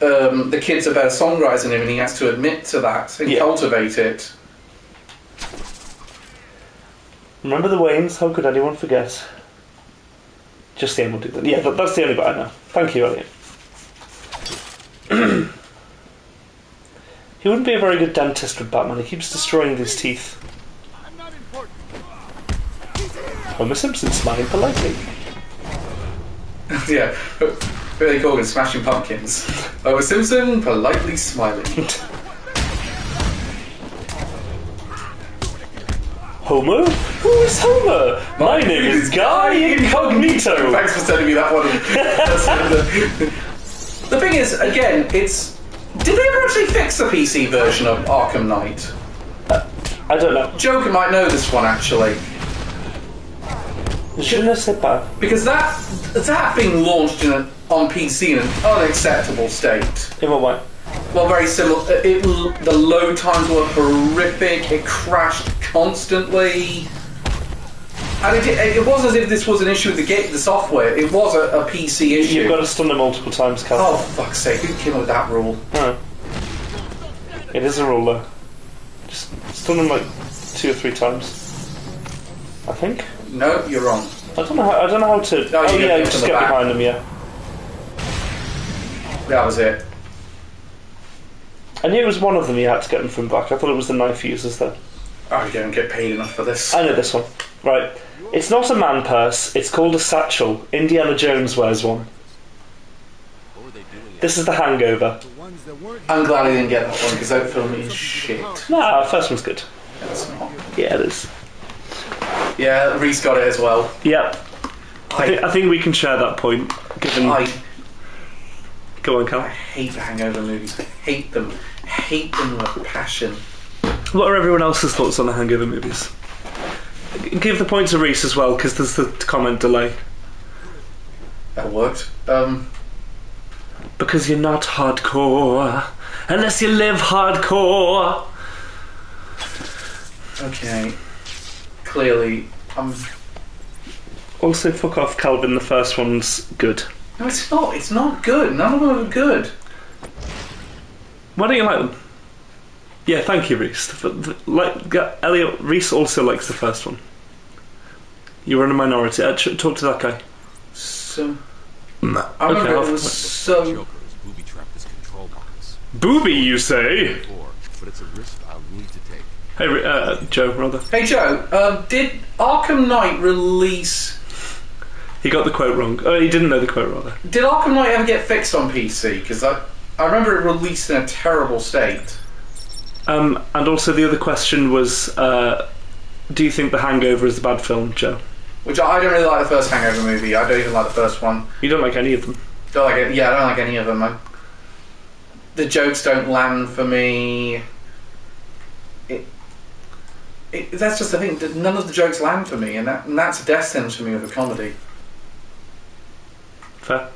the kid's a better songwriter than him, and he has to admit to that and cultivate it. Remember the Waynes? How could anyone forget? Just the end will do that. Yeah, that's the only bit I know. Thank you, Elliot. He wouldn't be a very good dentist with Batman. He keeps destroying his teeth. Homer Simpson smiling politely. Yeah, Billy Corgan smashing pumpkins. Homer Simpson politely smiling. Homer? Who is Homer? My name is Guy Incognito. Thanks for sending me that one. The thing is, again, it's... Did they ever actually fix the PC version of Arkham Knight? I don't know. Joker might know this one, actually. Je ne sais pas. Because that being launched on PC in an unacceptable state. In what way? Well, very similar. The load times were horrific. It crashed constantly. And it was as if this was an issue with the software. It was a PC issue. You've got to stun them multiple times, Cal. Oh, fuck's sake. Who came up with that rule? Oh. It is a rule, though. Just stun them like 2 or 3 times. I think. No, you're wrong. I don't know how to... No, you just get behind them, yeah. That was it. I knew it was one of them you had to get them from back. I thought it was the knife users, though. Oh, you don't get paid enough for this. I know this one. Right. It's not a man purse. It's called a satchel. Indiana Jones wears one. This is The Hangover. I'm glad I didn't get that one, because that film is shit. Nah, first one's good. It's not. Yeah, it is. Yeah, Reese got it as well. Yep. I think we can share that point, given... Go on, Cal. I hate the Hangover movies. I hate them. Hate them with passion. What are everyone else's thoughts on the Hangover movies? Give the point to Reese as well, because there's the comment delay. That worked. Because you're not hardcore, unless you live hardcore. Okay. Clearly, Also, fuck off, Calvin. The first one's good. No, it's not. It's not good. None of them are good. Why don't you like them? Yeah, thank you, Reese. Elliot, Reese also likes the first one. You're in a minority. Talk to that guy. So, I remember it was so... Joker has booby-trapped this control box. Booby, you say? But it's a risk I'll need to take. Hey, Joe, rather. Hey Joe, did Arkham Knight release... He got the quote wrong. Oh, he didn't know the quote, rather. Did Arkham Knight ever get fixed on PC? Because I remember it released in a terrible state. And also the other question was, do you think The Hangover is a bad film, Joe? Which I don't really like the first Hangover movie. I don't even like the first one. You don't like any of them? Don't like it. Yeah, I don't like any of them. The jokes don't land for me. That's just the thing. None of the jokes land for me, and that's a death sentence for me with a comedy. Fair.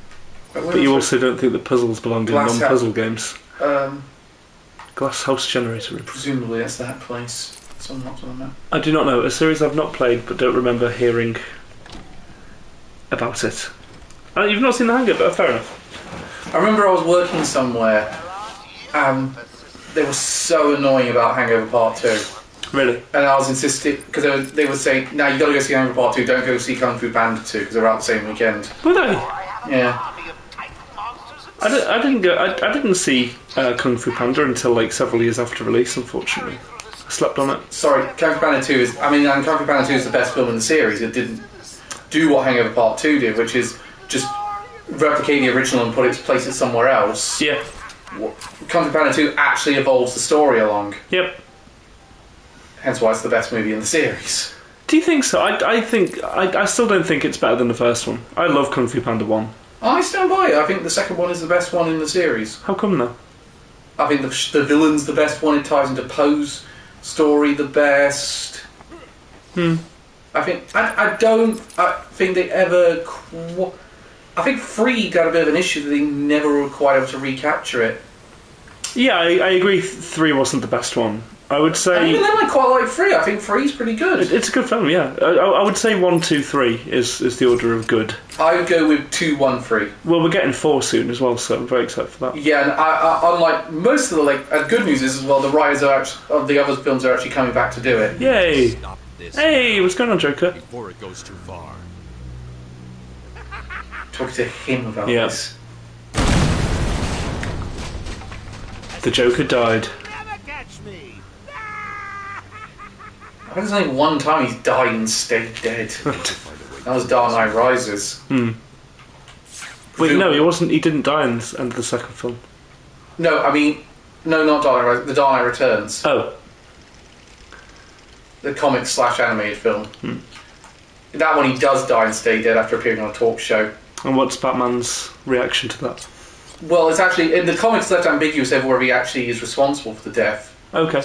But you also don't think that puzzles belong in non-puzzle games? Glass House Generator. Presumably that's that place. So I'm not on that. I do not know. A series I've not played, but don't remember hearing about it. You've not seen The Hangover? Fair enough. I remember I was working somewhere. They were so annoying about Hangover Part 2. Really? And I was insisting, because they would say, no, you got to go see Hangover Part 2, don't go see Kung Fu Panda 2, because they're out the same weekend. Were they? Yeah. I didn't see Kung Fu Panda until like several years after release, unfortunately. I slept on it. Sorry, Kung Fu Panda 2 is... I mean, Kung Fu Panda 2 is the best film in the series. It didn't do what Hangover Part 2 did, which is just replicate the original and place it somewhere else. Yeah. Kung Fu Panda 2 actually evolves the story along. Yep. Hence why it's the best movie in the series. Do you think so? I still don't think it's better than the first one. I love Kung Fu Panda 1. I stand by it. I think the second one is the best one in the series. How come though? I think the villain's the best one. It ties into Poe's story the best. I think they ever... I think Freed had a bit of an issue that they never were quite able to recapture it. Yeah, I agree 3 wasn't the best one. I would say... And even then I quite like 3. I think 3's pretty good. It's a good film, yeah. I would say 1, 2, 3 is the order of good. I would go with 2, 1, 3. Well, we're getting 4 soon as well, so I'm very excited for that. Yeah, and unlike most of the good news is as well, the writers of the other films are actually coming back to do it. Yay! Stop this Hey, what's going on, Joker? before it goes too far. Talking to him about this. The Joker died. Never catch me. I think there's only one time he's died and stayed dead. That was Dark Knight Rises. Wait, no, he wasn't. He didn't die in the end of the second film. No, I mean, no, not Dark Knight Rises. The Dark Knight Returns. Oh. The comic / animated film. That one he does die and stay dead after appearing on a talk show. And what's Batman's reaction to that? Well, it's actually in the comics left ambiguous over whether he actually is responsible for the death. Okay.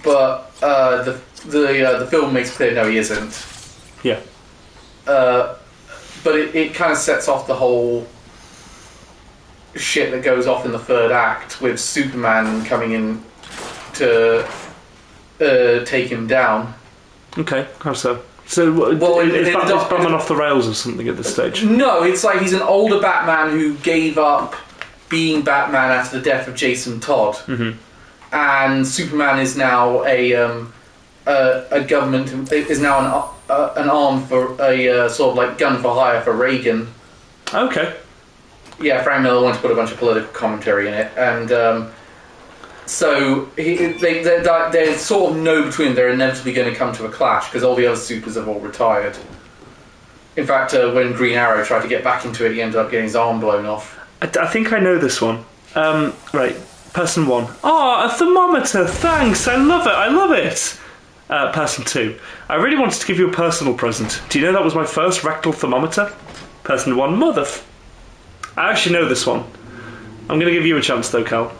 But the film makes clear no, he isn't. Yeah. But it kind of sets off the whole shit that goes off in the third act with Superman coming in to take him down. Okay, how so? So, is Batman off the rails or something at this stage? No, it's like he's an older Batman who gave up being Batman after the death of Jason Todd. And Superman is now a government, is now an arm for a sort of like gun for hire for Reagan. Okay. Yeah, Frank Miller wanted to put a bunch of political commentary in it, and so they sort of know between them they're inevitably going to come to a clash because all the other supers have all retired. In fact, when Green Arrow tried to get back into it, he ended up getting his arm blown off. I think I know this one. Right, person 1. Oh, a thermometer, thanks, I love it. Person 2. I really wanted to give you a personal present. Do you know that was my first rectal thermometer? Person 1. I actually know this one. I'm going to give you a chance though, Cal.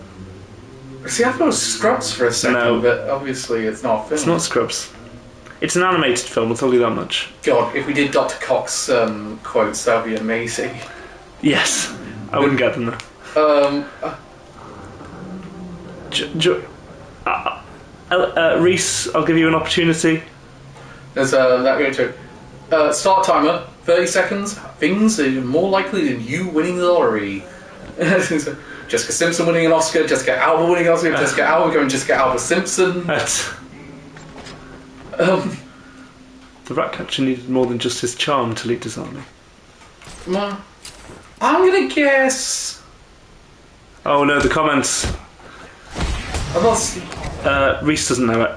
See, I thought it was Scrubs for a second, but obviously it's not a film. It's not Scrubs. It's an animated film, I'll tell you that much. God, if we did Dr. Cox quotes, that would be amazing. Yes, I wouldn't get them though. Reese, I'll give you an opportunity. There's that going to start timer. 30 seconds. Things are more likely than you winning the lottery. Jessica Simpson winning an Oscar. Jessica Alba winning an Oscar. Jessica Alba going Jessica Alba Simpson. The Ratcatcher needed more than just his charm to lead his army. I'm gonna guess. Oh no, the comments. I'm not. Reese doesn't know it.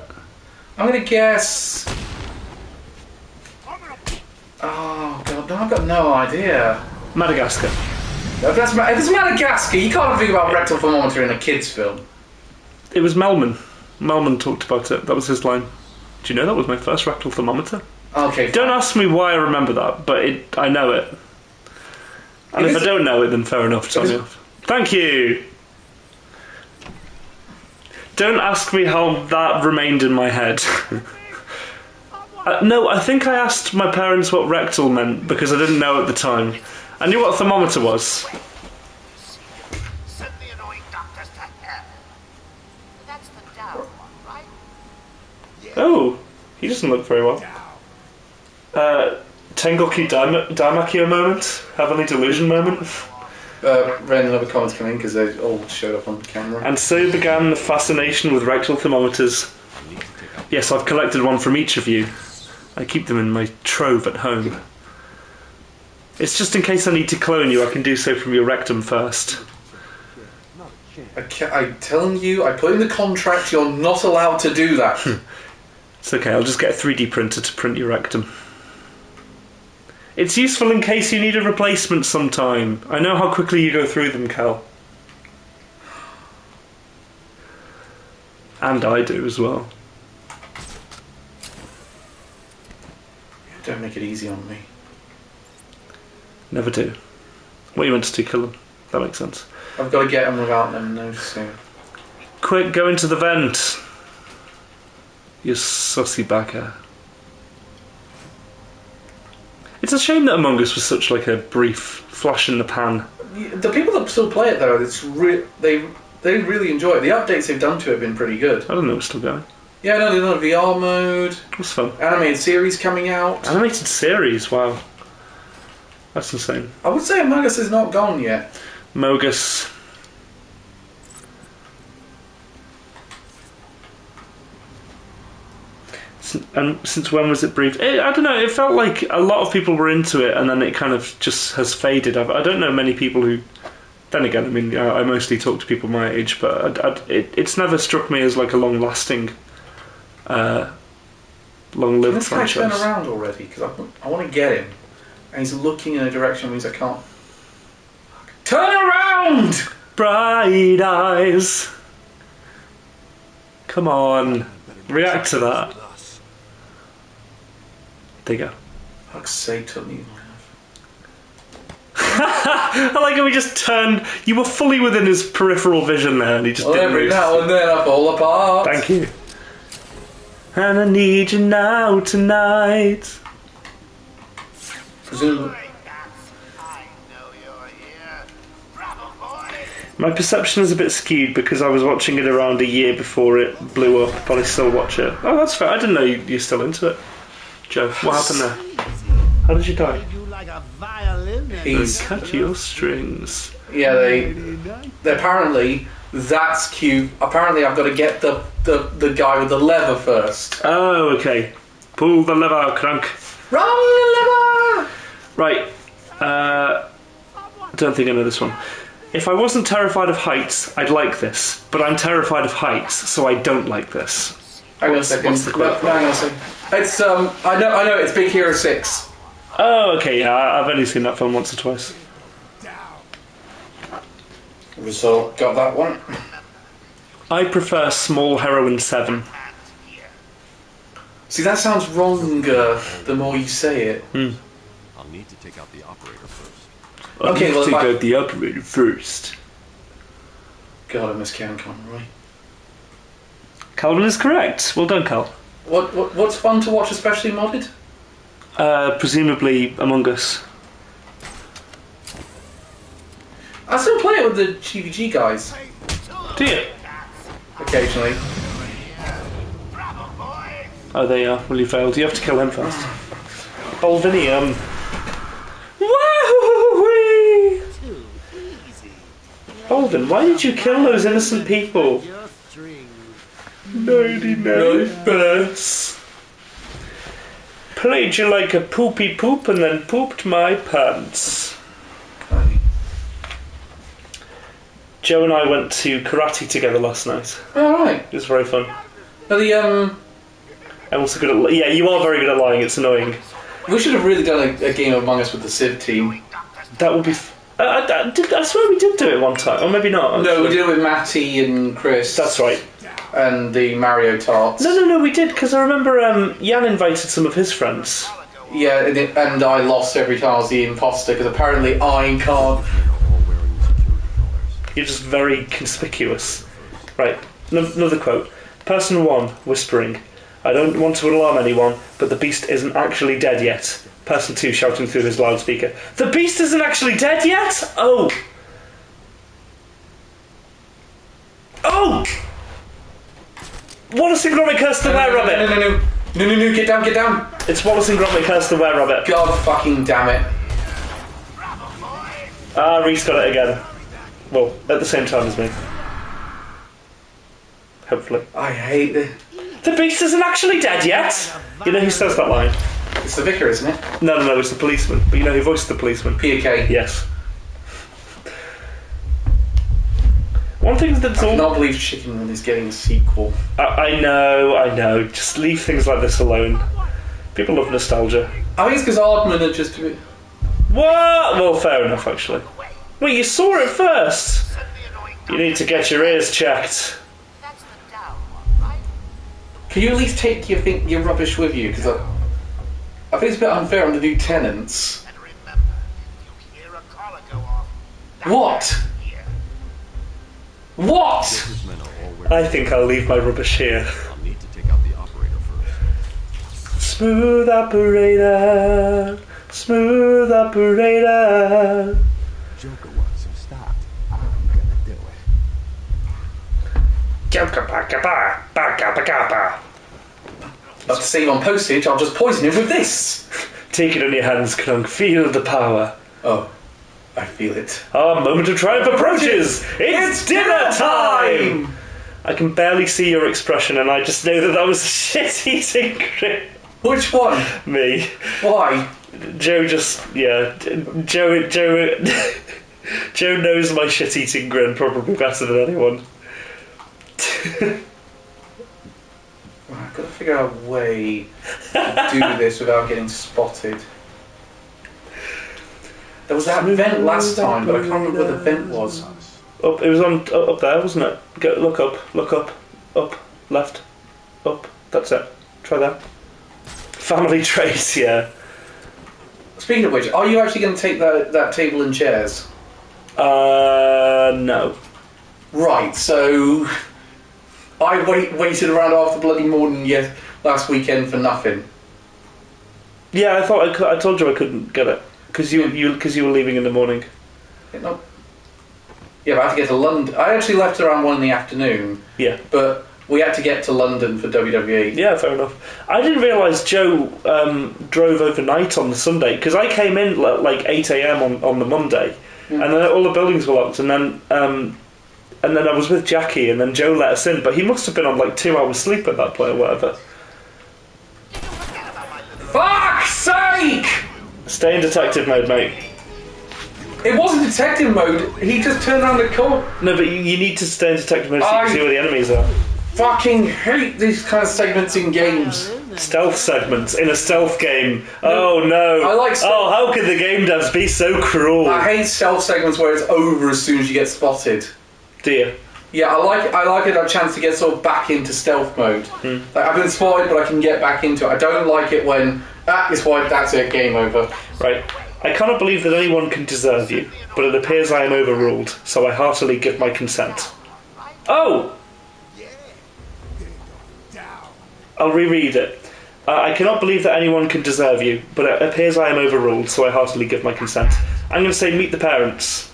I'm gonna guess. Oh god, no, I've got no idea. Madagascar. If it's Madagascar, you can't think about rectal thermometer in a kids' film. It was Melman. Melman talked about it. That was his line. Do you know that was my first rectal thermometer? Okay. Don't ask me why I remember that, but I know it. And if I don't know it, then fair enough, tell me off. Thank you! Don't ask me how that remained in my head. No, I think I asked my parents what rectal meant because I didn't know at the time. I knew what a thermometer was. Send the annoying doctors to hell. That's the down one, right? Oh, he doesn't look very well. Tengoku Daimakyo moment? Heavenly delusion moment? Random other comments come in because they all showed up on the camera. And so began the fascination with rectal thermometers. Yes, I've collected one from each of you. I keep them in my trove at home. It's just in case I need to clone you, I can do so from your rectum first. I'm telling you, I put in the contract, you're not allowed to do that. It's okay, I'll just get a 3D printer to print your rectum. It's useful in case you need a replacement sometime. I know how quickly you go through them, Cal. And I do as well. Don't make it easy on me. Never do. What are you meant to do, kill them? That makes sense. I've got to get them without them noticing. Quick, go into the vent. You sussy backer. It's a shame that Among Us was such like a brief flash in the pan. The people that still play it though, they really enjoy it. The updates they've done to it have been pretty good. I don't know, it's still going. Yeah, no, they've done a VR mode. It was fun. Animated series coming out. Animated series, wow. That's insane. I would say Among Us is not gone yet. Mogus. And since when was it brief? I don't know, it felt like a lot of people were into it and then it kind of just has faded. I don't know many people who... Then again, I mean, I mostly talk to people my age, but it's never struck me as like a long-lasting, long-lived This guy turn franchise. around already, because I want to get him. And he's looking in a direction that means I can't... Turn around! Bright eyes. Come on. React to that. There you go. Fuck's sake, took me. I like how he just turned. You were fully within his peripheral vision there, and he just Well, didn't every move. now and then I fall apart. Thank you. And I need you now tonight. Presumably. I know you're here. Bravo, boy. My perception is a bit skewed because I was watching it around a year before it blew up, but I still watch it. Oh, that's fair. I didn't know you're still into it. Joe, what happened there? How did you die? You like a violin and He's... Cut your strings. Yeah, they apparently that's cute. Apparently, I've got to get the guy with the lever first. Oh, okay. Pull the lever, crank. Roll the lever. Right. I don't think I know this one. If I wasn't terrified of heights, I'd like this. But I'm terrified of heights, so I don't like this. Hang on a second. What's the quote? No, hang on a second. It's I know. It's Big Hero 6. Oh, okay. Yeah, I've only seen that film once or twice. Result. Got that one. I prefer Small Heroine 7. See, that sounds wronger the more you say it. I'll need to take out the operator first. Okay, I well, take if I- out the operator first. God, I miss Karen Conroy. Calvin is correct. Well done, Cal. What's fun to watch, especially modded? Presumably Among Us. I still play it with the GVG guys Do you? occasionally. Oh, there you are. Well, you failed. You have to kill him first. Bolvini, Woo-wee! Bolvin, why did you kill those innocent people? 99 birds. Played you like a poopy poop and then pooped my pants. Joe and I went to karate together last night. Alright. It was very fun. Now I'm also good at... Yeah, you are very good at lying. It's annoying. we should have really done a game of Among Us with the Civ team. That would be... I swear we did do it one time. Or maybe not. No, we did it with Matty and Chris. That's right. And the Mario Tarts. No, we did, because I remember Jan invited some of his friends. Yeah, and I lost every time I was the imposter, because apparently I can't... All wearing security collars. You're just very conspicuous. Right, another quote. Person 1, whispering, I don't want to alarm anyone, but the beast isn't actually dead yet. Person 2, shouting through his loudspeaker, the beast isn't actually dead yet? Oh! Oh! Wallace and Gromit Curse the Were-Rabbit! No, get down. It's Wallace and Gromit Curse the Were-Rabbit. God fucking damn it. Reese got it again. Well, at the same time as me. Hopefully. I hate it. The beast isn't actually dead yet! You know who says that line? It's the vicar, isn't it? No, it's the policeman. But you know who voiced the policeman? PK. Yes. One thing that's I all... cannot believe Chicken Run is getting a sequel. I know. Just leave things like this alone. People love nostalgia. I think it's because Aardman had just... What? Well, fair enough, actually. Wait, you saw it first? You need to get your ears checked. Can you at least take your rubbish with you? Because I think it's a bit unfair on the new tenants. What? What? Businessmen are all wearing... I think I'll leave my rubbish here. I'll need to take out the operator first. Smooth operator. Joker wants him stopped. I'm gonna do it. But to save on postage, I'll just poison him with this. Take it in your hands, Clunk. Feel the power. Oh, I feel it. Our moment of triumph approaches! It's dinner time! I can barely see your expression, and I just know that was a shit-eating grin. Which one? Me. Why? Joe just... Yeah. Joe knows my shit-eating grin probably better than anyone. I've got to figure out a way to do this without getting spotted. There was that vent last time, but I can't remember where the vent was. It was on up there, wasn't it? Go, look up, left, up. That's it. Try that. Family trace, yeah. Speaking of which, are you actually going to take that table and chairs? No. Right, so I waited around after bloody morning last weekend for nothing. Yeah, I told you I couldn't get it because you were leaving in the morning. No. Yeah, but I had to get to London. I actually left around 1 in the afternoon. Yeah. But we had to get to London for WWE. Yeah, fair enough. I didn't realise Joe drove overnight on the Sunday because I came in like 8 a.m. on the Monday, and then all the buildings were locked, and then I was with Jackie, and then Joe let us in, but he must have been on like 2 hours sleep at that point or whatever. Fuck's sake! Stay in detective mode, mate. It wasn't detective mode. He just turned around the corner. No, but you need to stay in detective mode so you can see where the enemies are. Fucking hate these kind of segments in games. Stealth segments in a stealth game. No, oh no! I like. How could the game devs be so cruel? I hate stealth segments where it's over as soon as you get spotted. Do you? Yeah, I like it. A chance to get sort of back into stealth mode. Like, I've been spotted, but I can get back into it. I don't like it when is wiped. That's it. Game over. Right. I cannot believe that anyone can deserve you, but it appears I am overruled, so I heartily give my consent. Oh! I'll reread it. I cannot believe that anyone can deserve you, but it appears I am overruled, so I heartily give my consent. I'm going to say meet the parents.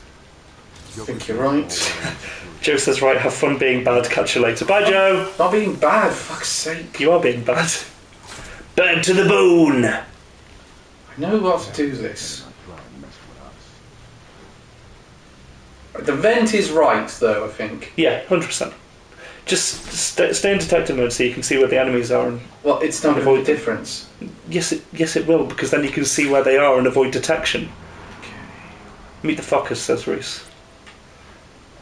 I think you're right. Joe says, right, have fun being bad, catch you later. Bye, Joe! Not being bad, fuck's sake. You are being bad. Bad to the bone! I know how to do this. The vent is right, though, I think. Yeah, 100%. Just stay in detective mode so you can see where the enemies are. And well, it's not going to make a difference. Yes, it will, because then you can see where they are and avoid detection. Okay. Meet the fuckers, says Reese.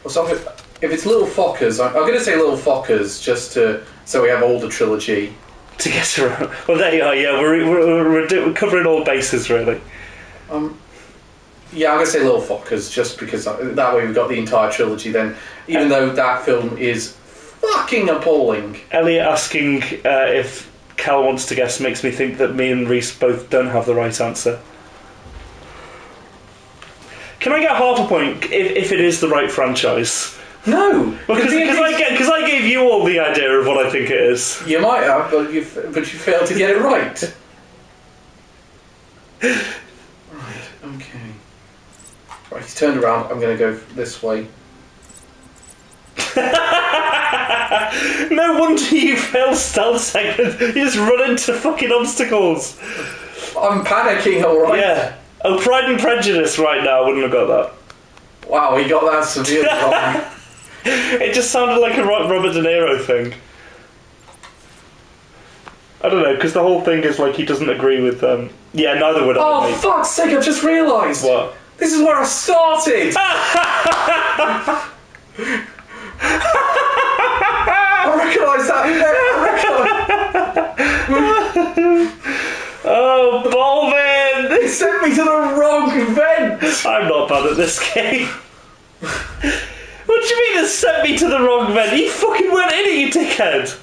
So if it's Little Fockers, I'm going to say Little Fockers just so we have all the trilogy. To get around. Well, there you are, yeah, we're covering all bases, really. Yeah, I'm going to say Little Fockers just because that way we've got the entire trilogy then, even though that film is fucking appalling. Elliot asking if Cal wants to guess makes me think that me and Reese both don't have the right answer. Can I get half a point if it is the right franchise? No! Because I gave you all the idea of what I think it is. You might have, but you failed to get it right. Right, okay. Right, he's turned around. I'm going to go this way. No wonder you failed stealth segment. You just run into fucking obstacles. I'm panicking, alright? Yeah. Oh, Pride and Prejudice right now. I wouldn't have got that. Wow, he got that severely wrong. It just sounded like a Robert De Niro thing. I don't know, because the whole thing is like he doesn't agree with yeah, neither would I. Oh, fuck's sake, I've just realised. What? This is where I started. I recognise that. Oh, Bolvin! It sent me to the wrong vent. I'm not bad at this game. What do you mean it sent me to the wrong vent? You fucking went in it, you dickhead!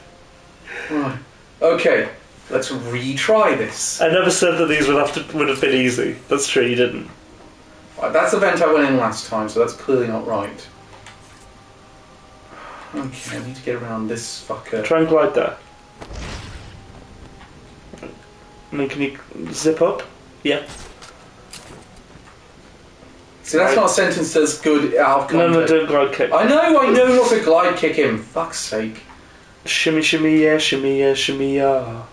Right. Okay, let's retry this. I never said that these would have been easy. That's true, you didn't. Right, that's the vent I went in last time, so that's clearly not right. Okay, I need to get around this fucker. Try and glide there. And then can you zip up? Yeah. See, that's not a sentence that's good out of context. No, don't glide kick. I know not to glide kick him. Fuck's sake. Shimmy, shimmy, yeah, shimmy, yeah, shimmy, yeah.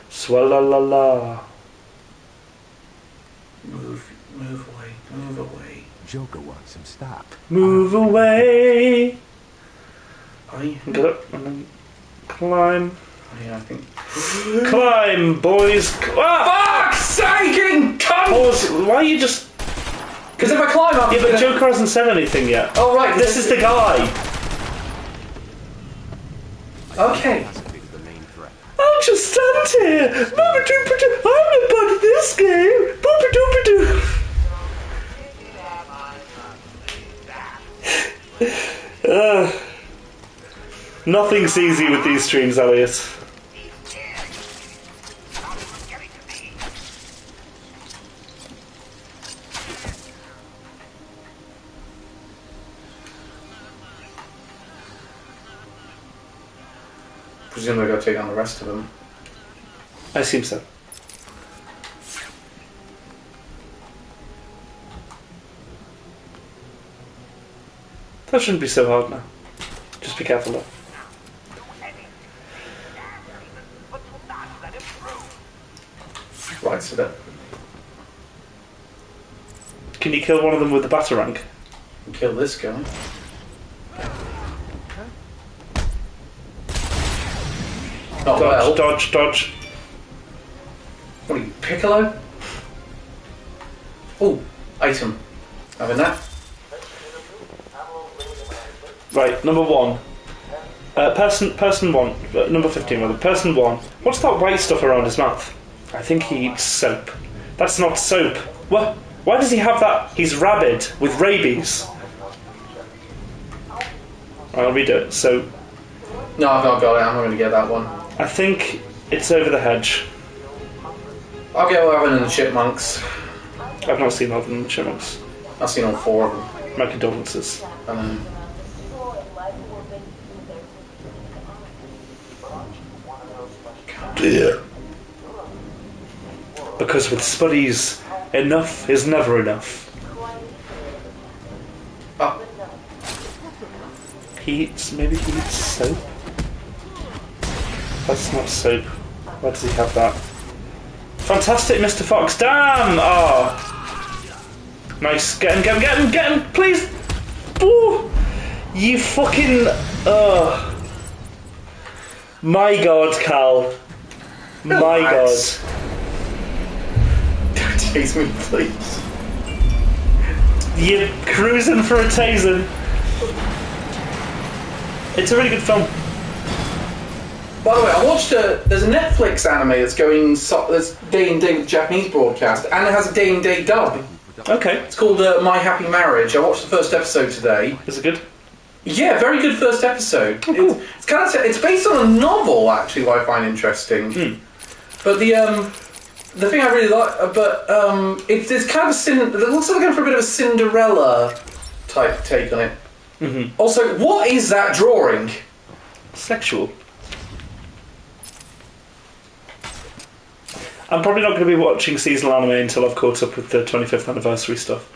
Swalla la la. Move away. Joker wants some stop. Move away. I Get up and then climb. yeah, I think. Climb, boys. Ah! Fuck's sake, cunt! Pause. Why are you just... Because if I climb up... Yeah, but Joker hasn't said anything yet. Oh, right. This is the guy. Okay. I'll just stand here. Booba-dooba-doo. I'm not part of this game. Booba-dooba-doo. Nothing's easy with these streams, Elliot. Presumably I've got to take on the rest of them. I assume so. That shouldn't be so hard now. Just be careful though. Right, so that... Can you kill one of them with the batarang? Kill this guy. Not well. Dodge. What are you, Piccolo? Oh, item. Having that. Right, number one. Person one. Number 15, rather. Person one. What's that white stuff around his mouth? I think he eats soap. That's not soap. What? Why does he have that? He's rabid with rabies. Right, I'll read it. So, No, I've not got it. I'm not going to get that one. I think it's over the hedge. I'll get Alvin and the Chipmunks. I've not seen Alvin and the Chipmunks. I've seen all four of them. My condolences. Yeah. Because with Spuddies, enough is never enough. Oh. Maybe he eats soap? That's not soap. Why does he have that? Fantastic, Mr. Fox. Damn! Oh. Nice. Get him, please! Ooh. You fucking... My God, Cal. My God. Don't chase me, please. You're cruising for a taser. It's a really good film. By the way, I watched there's a Netflix anime that's going that's day and day with Japanese broadcast, and it has a day and day dub. Okay. It's called My Happy Marriage. I watched the first episode today. Is it good? Yeah, very good first episode. Oh, cool. It's based on a novel actually, what I find interesting. But the thing I really like, it's kind of it looks like they're going for a bit of a Cinderella type take on it. Mm-hmm. Also, what is that drawing? Sexual. I'm probably not going to be watching seasonal anime until I've caught up with the 25th anniversary stuff.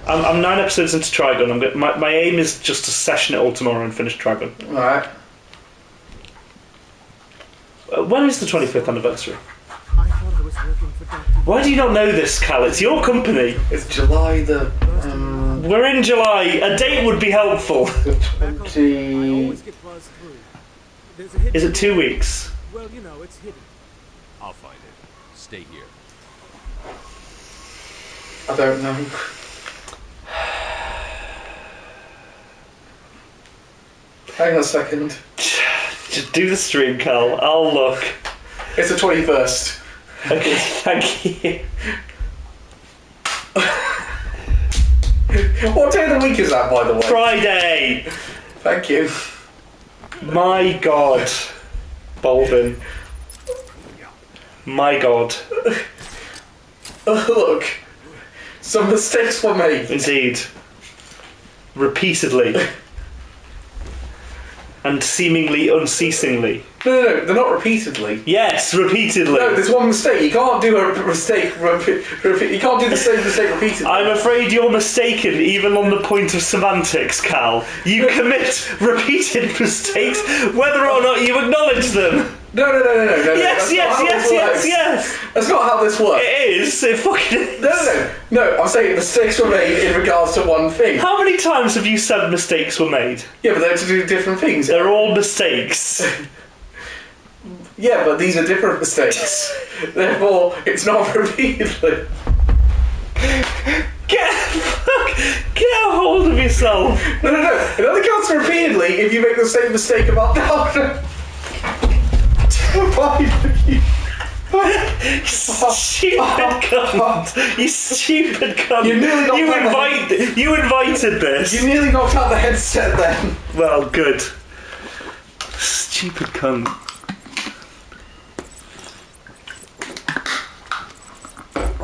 I'm 9 episodes into Trigun. My aim is just to session it all tomorrow and finish Trigun. Alright. When is the 25th anniversary? I thought I was working for Dr. Why do you not know this, Cal? It's your company. It's July the... We're in July. A date would be helpful. the I 20... always get buzzed through. There's a hidden... Is it 2 weeks? Well, you know, it's hidden. I'll find it. Stay here. I don't know. Hang on a second. Just do the stream, Cal. I'll look. It's the 21st. Okay, thank you. What day of the week is that, by the way? Friday! Thank you. My God. Bolden. My God. Look. Some mistakes were made. Indeed. Repeatedly. And seemingly unceasingly. No, they're not repeatedly. Yes, repeatedly. No, there's one mistake. You can't do a mistake. You can't do the same mistake repeatedly. I'm afraid you're mistaken, even on the point of semantics, Cal. You commit repeated mistakes, whether or not you acknowledge them. No. Yes. That's not how this works. It is. It fucking is. No. I'm saying mistakes were made in regards to one thing. How many times have you said mistakes were made? Yeah, but they're to do different things. They're all mistakes. Yeah, but these are different mistakes. Therefore, it's not repeatedly. Get a hold of yourself. No. It only counts repeatedly if you make the same mistake about the You stupid cunt! You stupid cunt! You nearly knocked you invited this. You nearly knocked out the headset then. Well, good. Stupid cunt.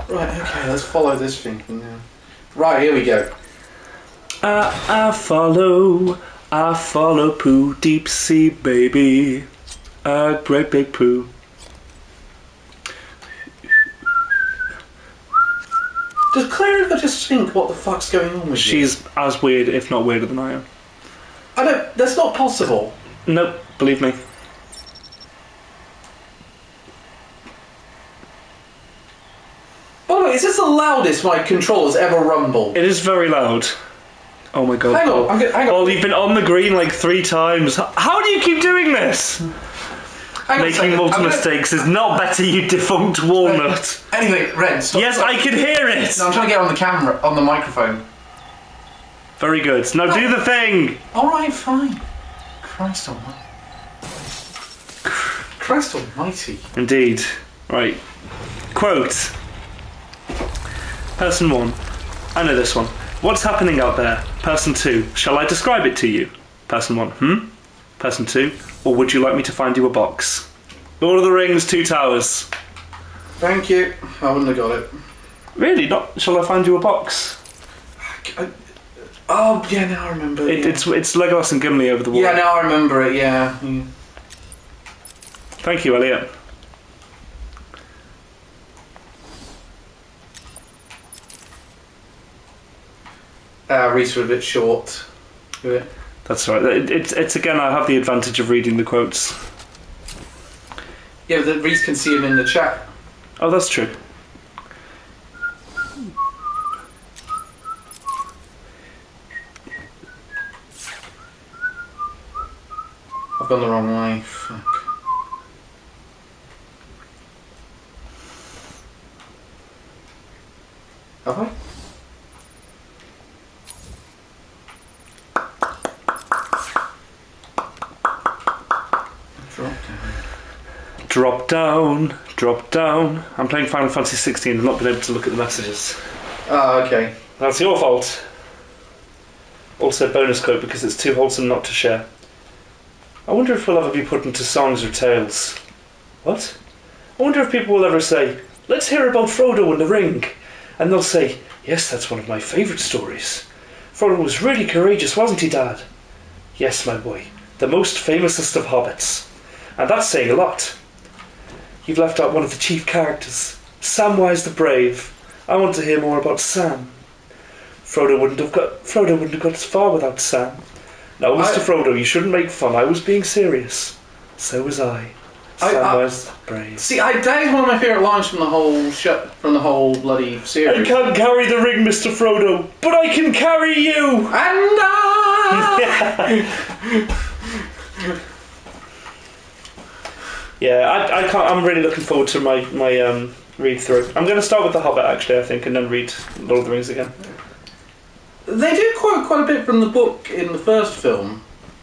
Right, okay, let's follow this thinking now. Right, here we go. I follow poo, deep sea baby. A great big poo. Does Claire just think what the fuck's going on with you? She's as weird, if not weirder than I am. I don't... That's not possible. Nope, believe me. By the way, is this the loudest my controller's ever rumbled? It is very loud. Oh my god. Hang on, Paul. hang on. Paul, you've been on the green like 3 times. How do you keep doing this? Making multiple mistakes is not better, you defunct walnut. Anyway, Ren, stop. Yes, I can hear it! No, I'm trying to get on the camera, on the microphone. Very good. Now do the thing! Alright, fine. Christ almighty. Christ almighty. Indeed. Right. Quote. Person 1. I know this one. What's happening out there? Person 2. Shall I describe it to you? Person 1. Person 2. Or would you like me to find you a box? Lord of the Rings, 2 Towers. Thank you. I wouldn't have got it. Really? Not? Shall I find you a box? Oh, yeah, now I remember. It's Legolas and Gimli over the wall. Yeah, now I remember it, yeah. Thank you, Elliot. Reese was a bit short. That's right. It's again, I have the advantage of reading the quotes. Yeah, but Reese can see him in the chat. Oh, that's true. I've gone the wrong way. Fuck. Have I? Drop down, drop down. I'm playing Final Fantasy 16 and not been able to look at the messages. Oh, okay. That's your fault. Also bonus quote because it's too wholesome not to share. I wonder if we'll ever be put into songs or tales. What? I wonder if people will ever say, let's hear about Frodo and the Ring. And they'll say, yes, that's one of my favourite stories. Frodo was really courageous, wasn't he, Dad? Yes, my boy. The most famousest of hobbits. And that's saying a lot. You've left out one of the chief characters, Samwise the Brave. I want to hear more about Sam. Frodo wouldn't have got as far without Sam. No, Mr. Frodo, you shouldn't make fun. I was being serious. So was I. Samwise the Brave. See, that is one of my favourite lines from the whole bloody series. I can't carry the ring, Mr. Frodo, but I can carry you. And I. Yeah, I can't. I'm really looking forward to my read through. I'm going to start with The Hobbit actually, I think, and then read Lord of the Rings again. They do quite a bit from the book in the first film.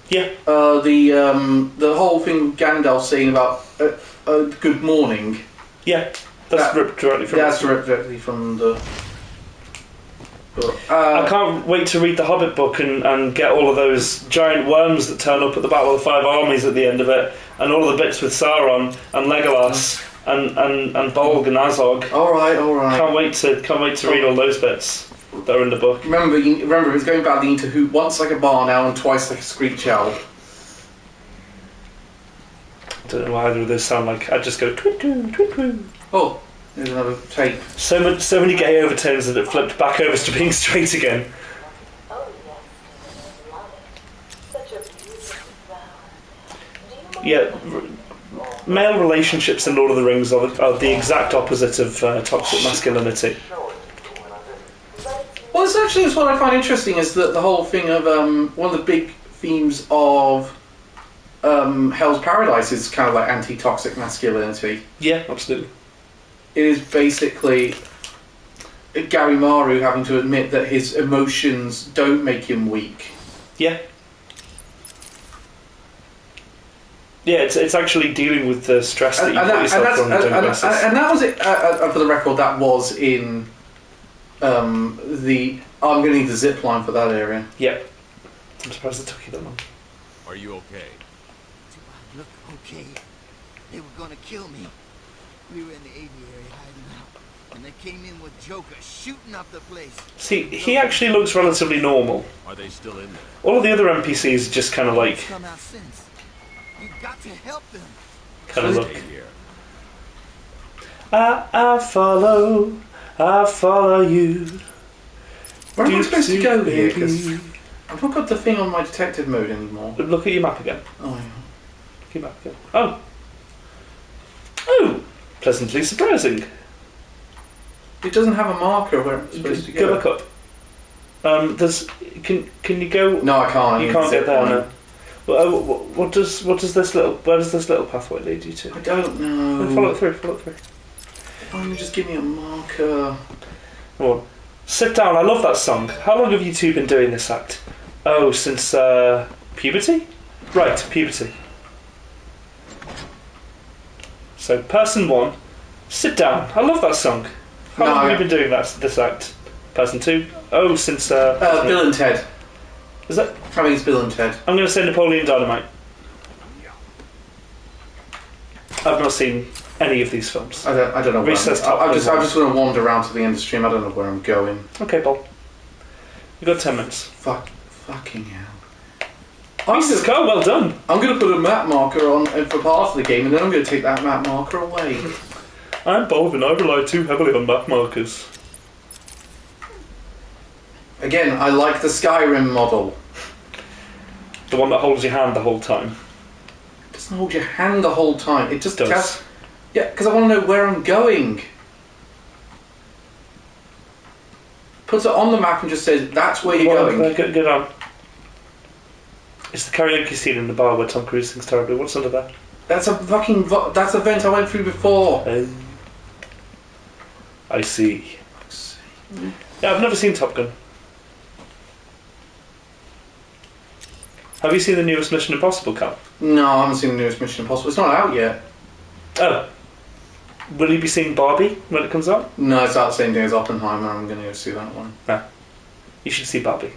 Yeah. The whole thing with Gandalf saying about good morning. Yeah, that's ripped directly from. That's ripped directly from the. I can't wait to read the Hobbit book and get all of those giant worms that turn up at the Battle of the Five Armies at the end of it, and all of the bits with Sauron and Legolas and Bolg and Azog. All right. Can't wait to read all those bits that are in the book. Remember, it's going badly into hoot once like a barn owl and twice like a screech owl. I don't know what either of those sound like. I just go twit twoo, twit twoo. Oh. There's another tape. So many gay overtones that it flipped back over to being straight again. Oh yes, such a beautiful flower. Yeah, male relationships in Lord of the Rings are the exact opposite of toxic masculinity. Well, it's actually what I find interesting is that the whole thing of one of the big themes of Hell's Paradise is kind of like anti-toxic masculinity. Yeah, absolutely. It is basically Gary Maru having to admit that his emotions don't make him weak. Yeah. Yeah, it's actually dealing with the stress that you put yourself on a daily basis. And that was it, for the record, that was in I'm going to need the zip line for that area. Yeah. I'm surprised it took you that long. Are you okay? Do I look okay? They were going to kill me. We were in the aviary hiding out, and they came in with Joker shooting up the place. See, he actually looks relatively normal. Are they still in there? All of the other NPCs just kind of like... Come out since. You got to help them. Kind of look... Here. I follow you. Where am I supposed to go here? Because I've not got the thing on my detective mode anymore. Look at your map again. Oh, yeah. Look at your map again. Oh! Pleasantly surprising. It doesn't have a marker where I'm supposed to go. Go back up. Can you go? No, I can't. You can't get there. No. Well, what does this little? Where does this little pathway lead you to? I don't know. Follow it through. Follow it through. Oh, just give me a marker. Come on. Sit down. I love that song. How long have you two been doing this act? Oh, since puberty. Right, puberty. So, person one, sit down. I love that song. How long have you been doing this act? Person two, oh, since... Bill and Ted. Is that? I think it's Bill and Ted. I'm going to say Napoleon Dynamite. I've not seen any of these films. I don't know where I'm just going to wander around to the end of the stream. I don't know where I'm going. Okay, Paul. You've got 10 minutes. Fucking hell. Jesus, Carl, well done. I'm going to put a map marker on for part of the game, and then I'm going to take that map marker away. I'm Bob, and I rely too heavily on map markers. Again, I like the Skyrim model. The one that holds your hand the whole time. It doesn't hold your hand the whole time. It just does. Yeah, because I want to know where I'm going. Puts it on the map and just says, that's where you're going. Get on. It's the karaoke scene in the bar where Tom Cruise sings terribly. What's under there? That's a fucking... that's a vent I went through before. I see. Yeah, I've never seen Top Gun. Have you seen the newest Mission Impossible, Cal? No, I haven't seen the newest Mission Impossible. It's not out yet. Oh. Will you be seeing Barbie when it comes out? No, it's out the same day as Oppenheimer. I'm going to go see that one. No. You should see Barbie.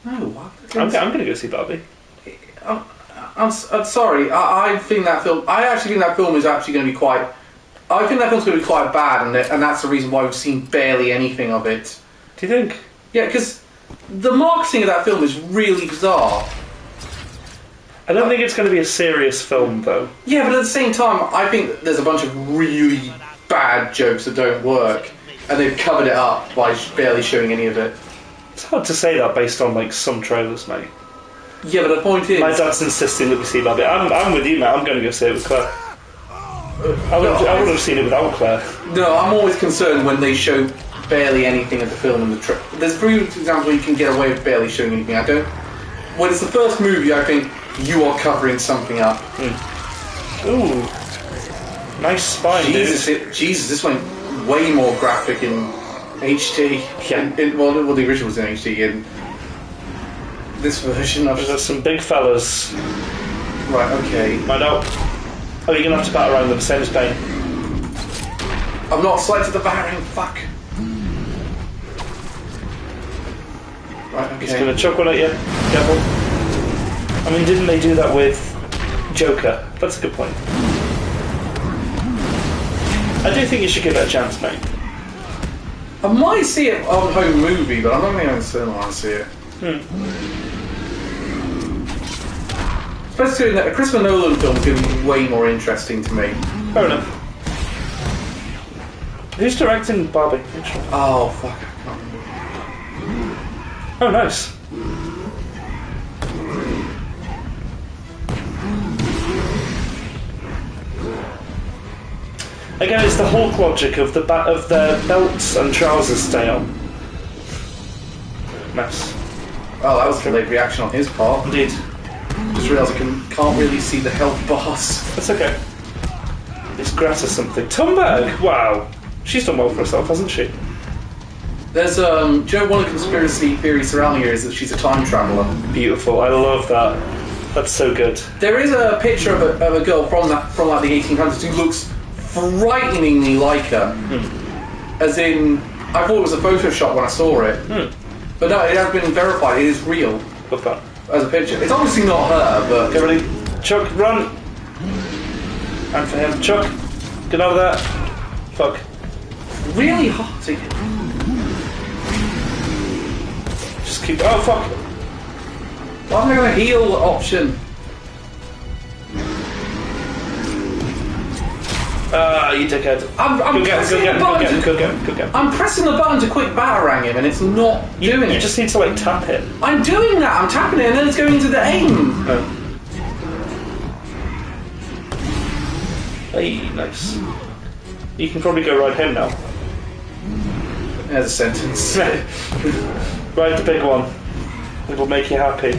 No, what? I'm going to go see Barbie. I'm sorry. I think that film. I actually think that film is actually going to be quite. I think that film's going to be quite bad, and that's the reason why we've seen barely anything of it. Do you think? Yeah, because the marketing of that film is really bizarre. I don't think it's going to be a serious film, though. Yeah, but at the same time, I think that there's a bunch of really bad jokes that don't work, and they've covered it up by barely showing any of it. It's hard to say that based on like some trailers, mate. Yeah, but the point is, my dad's insisting that we see Barbie. I'm with you, mate. I'm going to go see it with Claire. I would have seen it without Claire. No, I'm always concerned when they show barely anything of the film in the trailer. There's few examples where you can get away with barely showing anything. I don't. When it's the first movie, I think you are covering something up. Ooh, nice spine, dude. Jesus, this went way more graphic in HD. Yeah. Well, the original was in HD. In this version, there's some big fellas. Right. Okay. Mind out. Oh, you're gonna have to bat around them. Same as Bane. I'm not selected the battering. Fuck. Right. Okay. He's gonna chuck one at you. Careful. I mean, didn't they do that with Joker? That's a good point. I do think you should give it a chance, mate. I might see it on home movie, but I'm not going to go to the cinema and see it. Especially that a Christopher Nolan film is going to be way more interesting to me. Fair enough. Who's directing Barbie? Oh, fuck. I can't remember. Oh, nice. Again, it's the Hulk logic of the belts and trousers stay on. Mess. Oh, that was a late reaction on his part. Indeed. Just realised I can't really see the health bars. That's okay. It's grass or something. Thunberg! Wow. She's done well for herself, hasn't she? There's, do you know one of the conspiracy theories surrounding her is that she's a time traveller? Beautiful. I love that. That's so good. There is a picture of a girl from like the 1800s who looks frighteningly like her. As in, I thought it was a Photoshop when I saw it. But no, it has been verified. It is real. What's that? As a picture. It's obviously not her, but... Get ready. Chuck, run! And for him. Chuck, get out of there. Fuck. Really hot to get. Just keep... Oh, fuck. Why am I going to heal option? You dickhead. I'm pressing the button. Go get him. I'm pressing the button to quick batarang him, and it's not doing it. You just need to like tap it. I'm doing that. I'm tapping it, and then it's going into the aim. Oh. Hey, nice. You can probably go ride him now. There's a sentence. Ride the big one. It'll make you happy.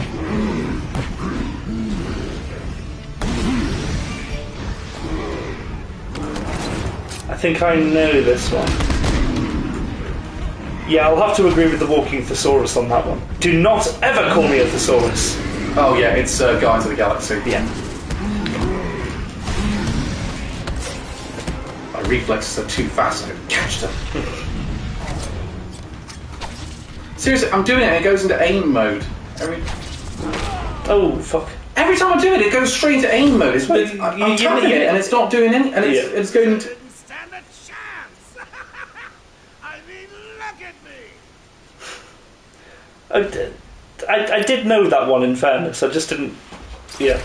I think I know this one. Yeah, I'll have to agree with the walking thesaurus on that one. Do not ever call me a thesaurus. Oh yeah, it's Guardians of the Galaxy. Yeah. My reflexes are too fast, I can catch them. Seriously, I'm doing it and it goes into aim mode. Oh, fuck. Every time I do it, it goes straight into aim mode. I'm tapping it and it's not doing anything, and it's going to... Stand a chance! I mean, look at me! I did know that one, in fairness. I just didn't... Yeah.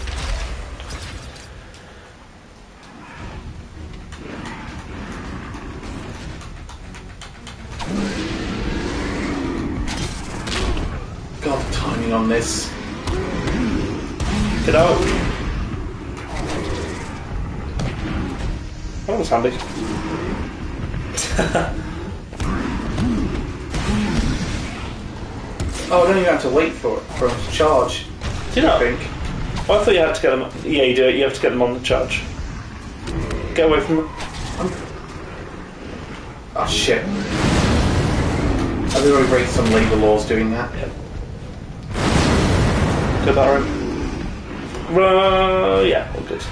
God, the timing on this. Get out. That was handy. Oh, I don't even have to wait for him to charge. Do you know? I think. Well, I thought you had to get them... Yeah, you do it. You have to get them on the charge. Get away from them. Oh, shit. I've already breaking some labour laws doing that. Yep. Go that room. Yeah, all good.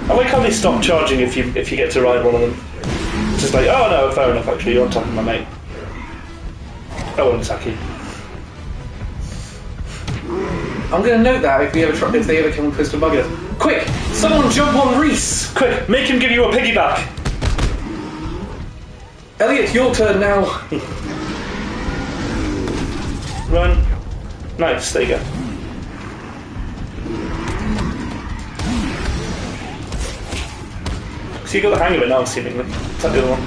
I like how they stop charging if you get to ride one of them. It's just like, oh no, fair enough. Actually, you're on top of my mate. I won't attack you. I'm going to note that if they ever come close to bugging us. Quick! Someone jump on Reese! Quick, make him give you a piggyback. Elliot, your turn now. Run. Nice, there you go. So you got the hang of it now, seemingly. Is that the other one?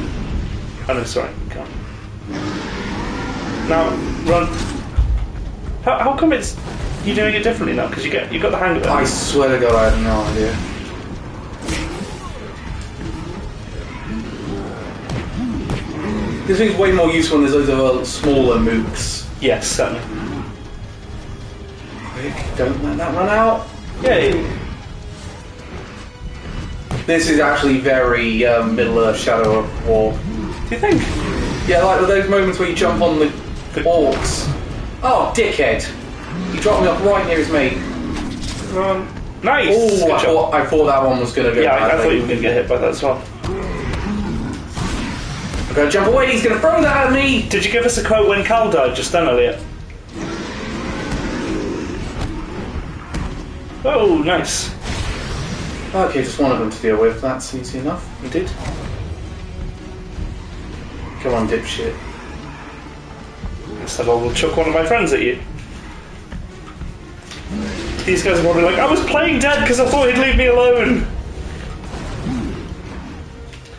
Oh no, sorry, you can't. Now, run. How come you're doing it differently now? Because you got the hang of it. I swear to God, I have no idea. This thing's way more useful when there's loads of smaller mooks. Yes, certainly. Quick, don't let that run out. Yay. This is actually very Middle-earth Shadow of War. Do you think? Yeah, like those moments where you jump on the orcs. Oh, dickhead! He dropped me off right near his mate. Nice! Oh, I thought that one was going to go Yeah, I badly. thought you were going to get hit by that as well. I'm going to jump away, he's going to throw that at me! Did you give us a quote when Cal died just then, Elliot? Oh, nice. Okay, just one of them to deal with, that's easy enough. You did? Come on, dipshit. Instead I will chuck one of my friends at you. These guys are probably like, I was playing dead because I thought he'd leave me alone.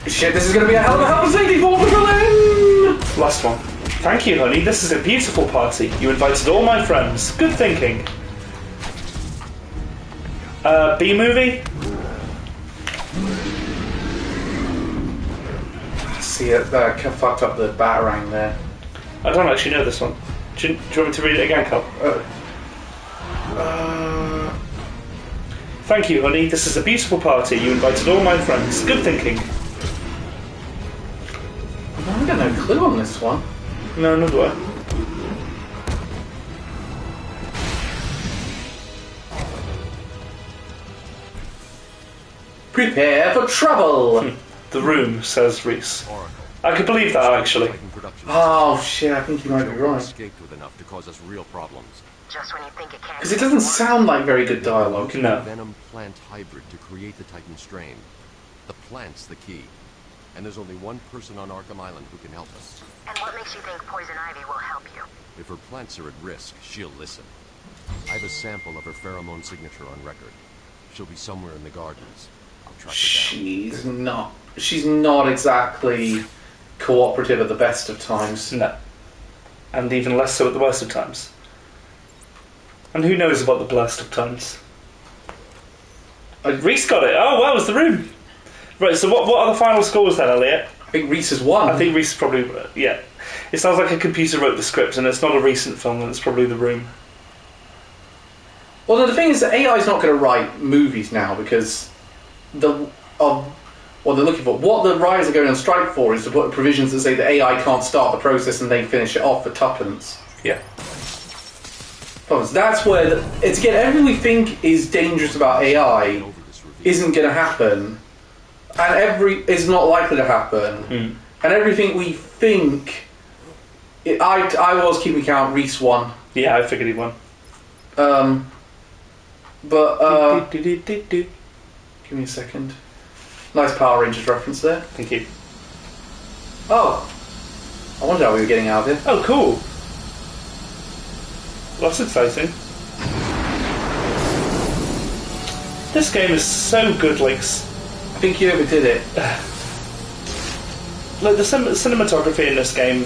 Shit, this is going to be a hell of a health and safety for the Berlin! Last one. Thank you, honey. This is a beautiful party. You invited all my friends. Good thinking. B-movie? See it, fucked up the Batarang there. I don't actually know this one. Do you want me to read it again, Cal? Thank you, honey. This is a beautiful party. You invited all my friends. Good thinking. I got no clue on this one. No, nor do I. Prepare for trouble! The room, says Reese. I could believe that, actually. Oh shit, I think you might be right. Escaped with enough to cause us real problems. Just when you think it can't. Because it doesn't sound like very good dialogue. No. Venom plant hybrid to create the Titan strain. The plant's the key. And there's only one person on Arkham Island who can help us. And what makes you think Poison Ivy will help you? If her plants are at risk, she'll listen. I have a sample of her pheromone signature on record. She'll be somewhere in the gardens. I'll track her down. She's not exactly cooperative at the best of times. No. And even less so at the worst of times. And who knows about the worst of times? Reese got it. Oh, wow, it's the room. Right, so what are the final scores then, Elliot? I think Reese has won. I think Reese probably, yeah. It sounds like a computer wrote the script and it's not a recent film and it's probably The Room. Well, no, the thing is that AI is not going to write movies now because what they're looking for. What the writers are going on strike for is to put provisions that say that AI can't start the process and they finish it off for tuppence. Yeah. That's where it's again everything we think is dangerous about AI isn't going to happen, and is not likely to happen, and everything we think. I was keeping count. Reese won. Yeah, I figured he won. Give me a second. Nice Power Rangers reference there. Thank you. Oh, I wonder how we were getting out of here. Oh, cool. That's exciting. This game is so good, like... I think you overdid it. Like, the cinematography in this game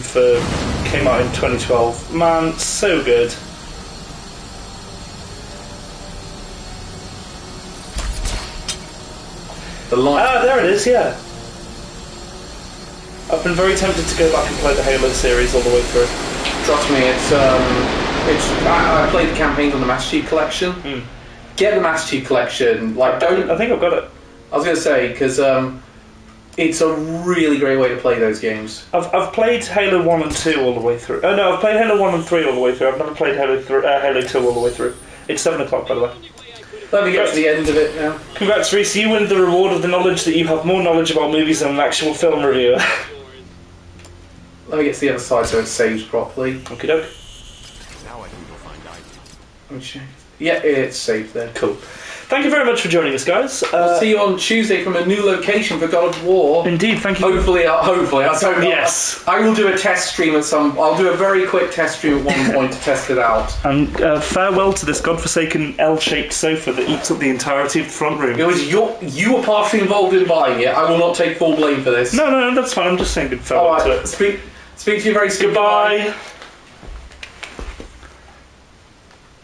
came out in 2012. Man, so good. There it is, yeah. I've been very tempted to go back and play the Halo series all the way through. Trust me, I played the campaigns on the Master Chief Collection. Get the Master Chief Collection. Like, don't. I think I've got it. I was going to say because it's a really great way to play those games. I've played Halo 1 and 2 all the way through. Oh no, I've played Halo 1 and 3 all the way through. I've never played Halo 2 all the way through. It's 7 o'clock, by the way. Let me get to the end of it now. Congrats, Reese. You win the reward of the knowledge that you have more knowledge about movies than an actual film reviewer. Let me get to the other side so it saves properly. Okie doke. Now I can go find Ivy. Let me check. Yeah, it's saved there. Cool. Thank you very much for joining us, guys. We'll see you on Tuesday from a new location for God of War. Indeed, thank you. Hopefully, I was hoping. Yes. I will do a test stream at some. I'll do a very quick test stream at one point to test it out. And farewell to this godforsaken L-shaped sofa that eats up the entirety of the front room. It was you were partially involved in buying it. I will not take full blame for this. No, that's fine. I'm just saying good farewell to it. Speak to you very soon. Goodbye.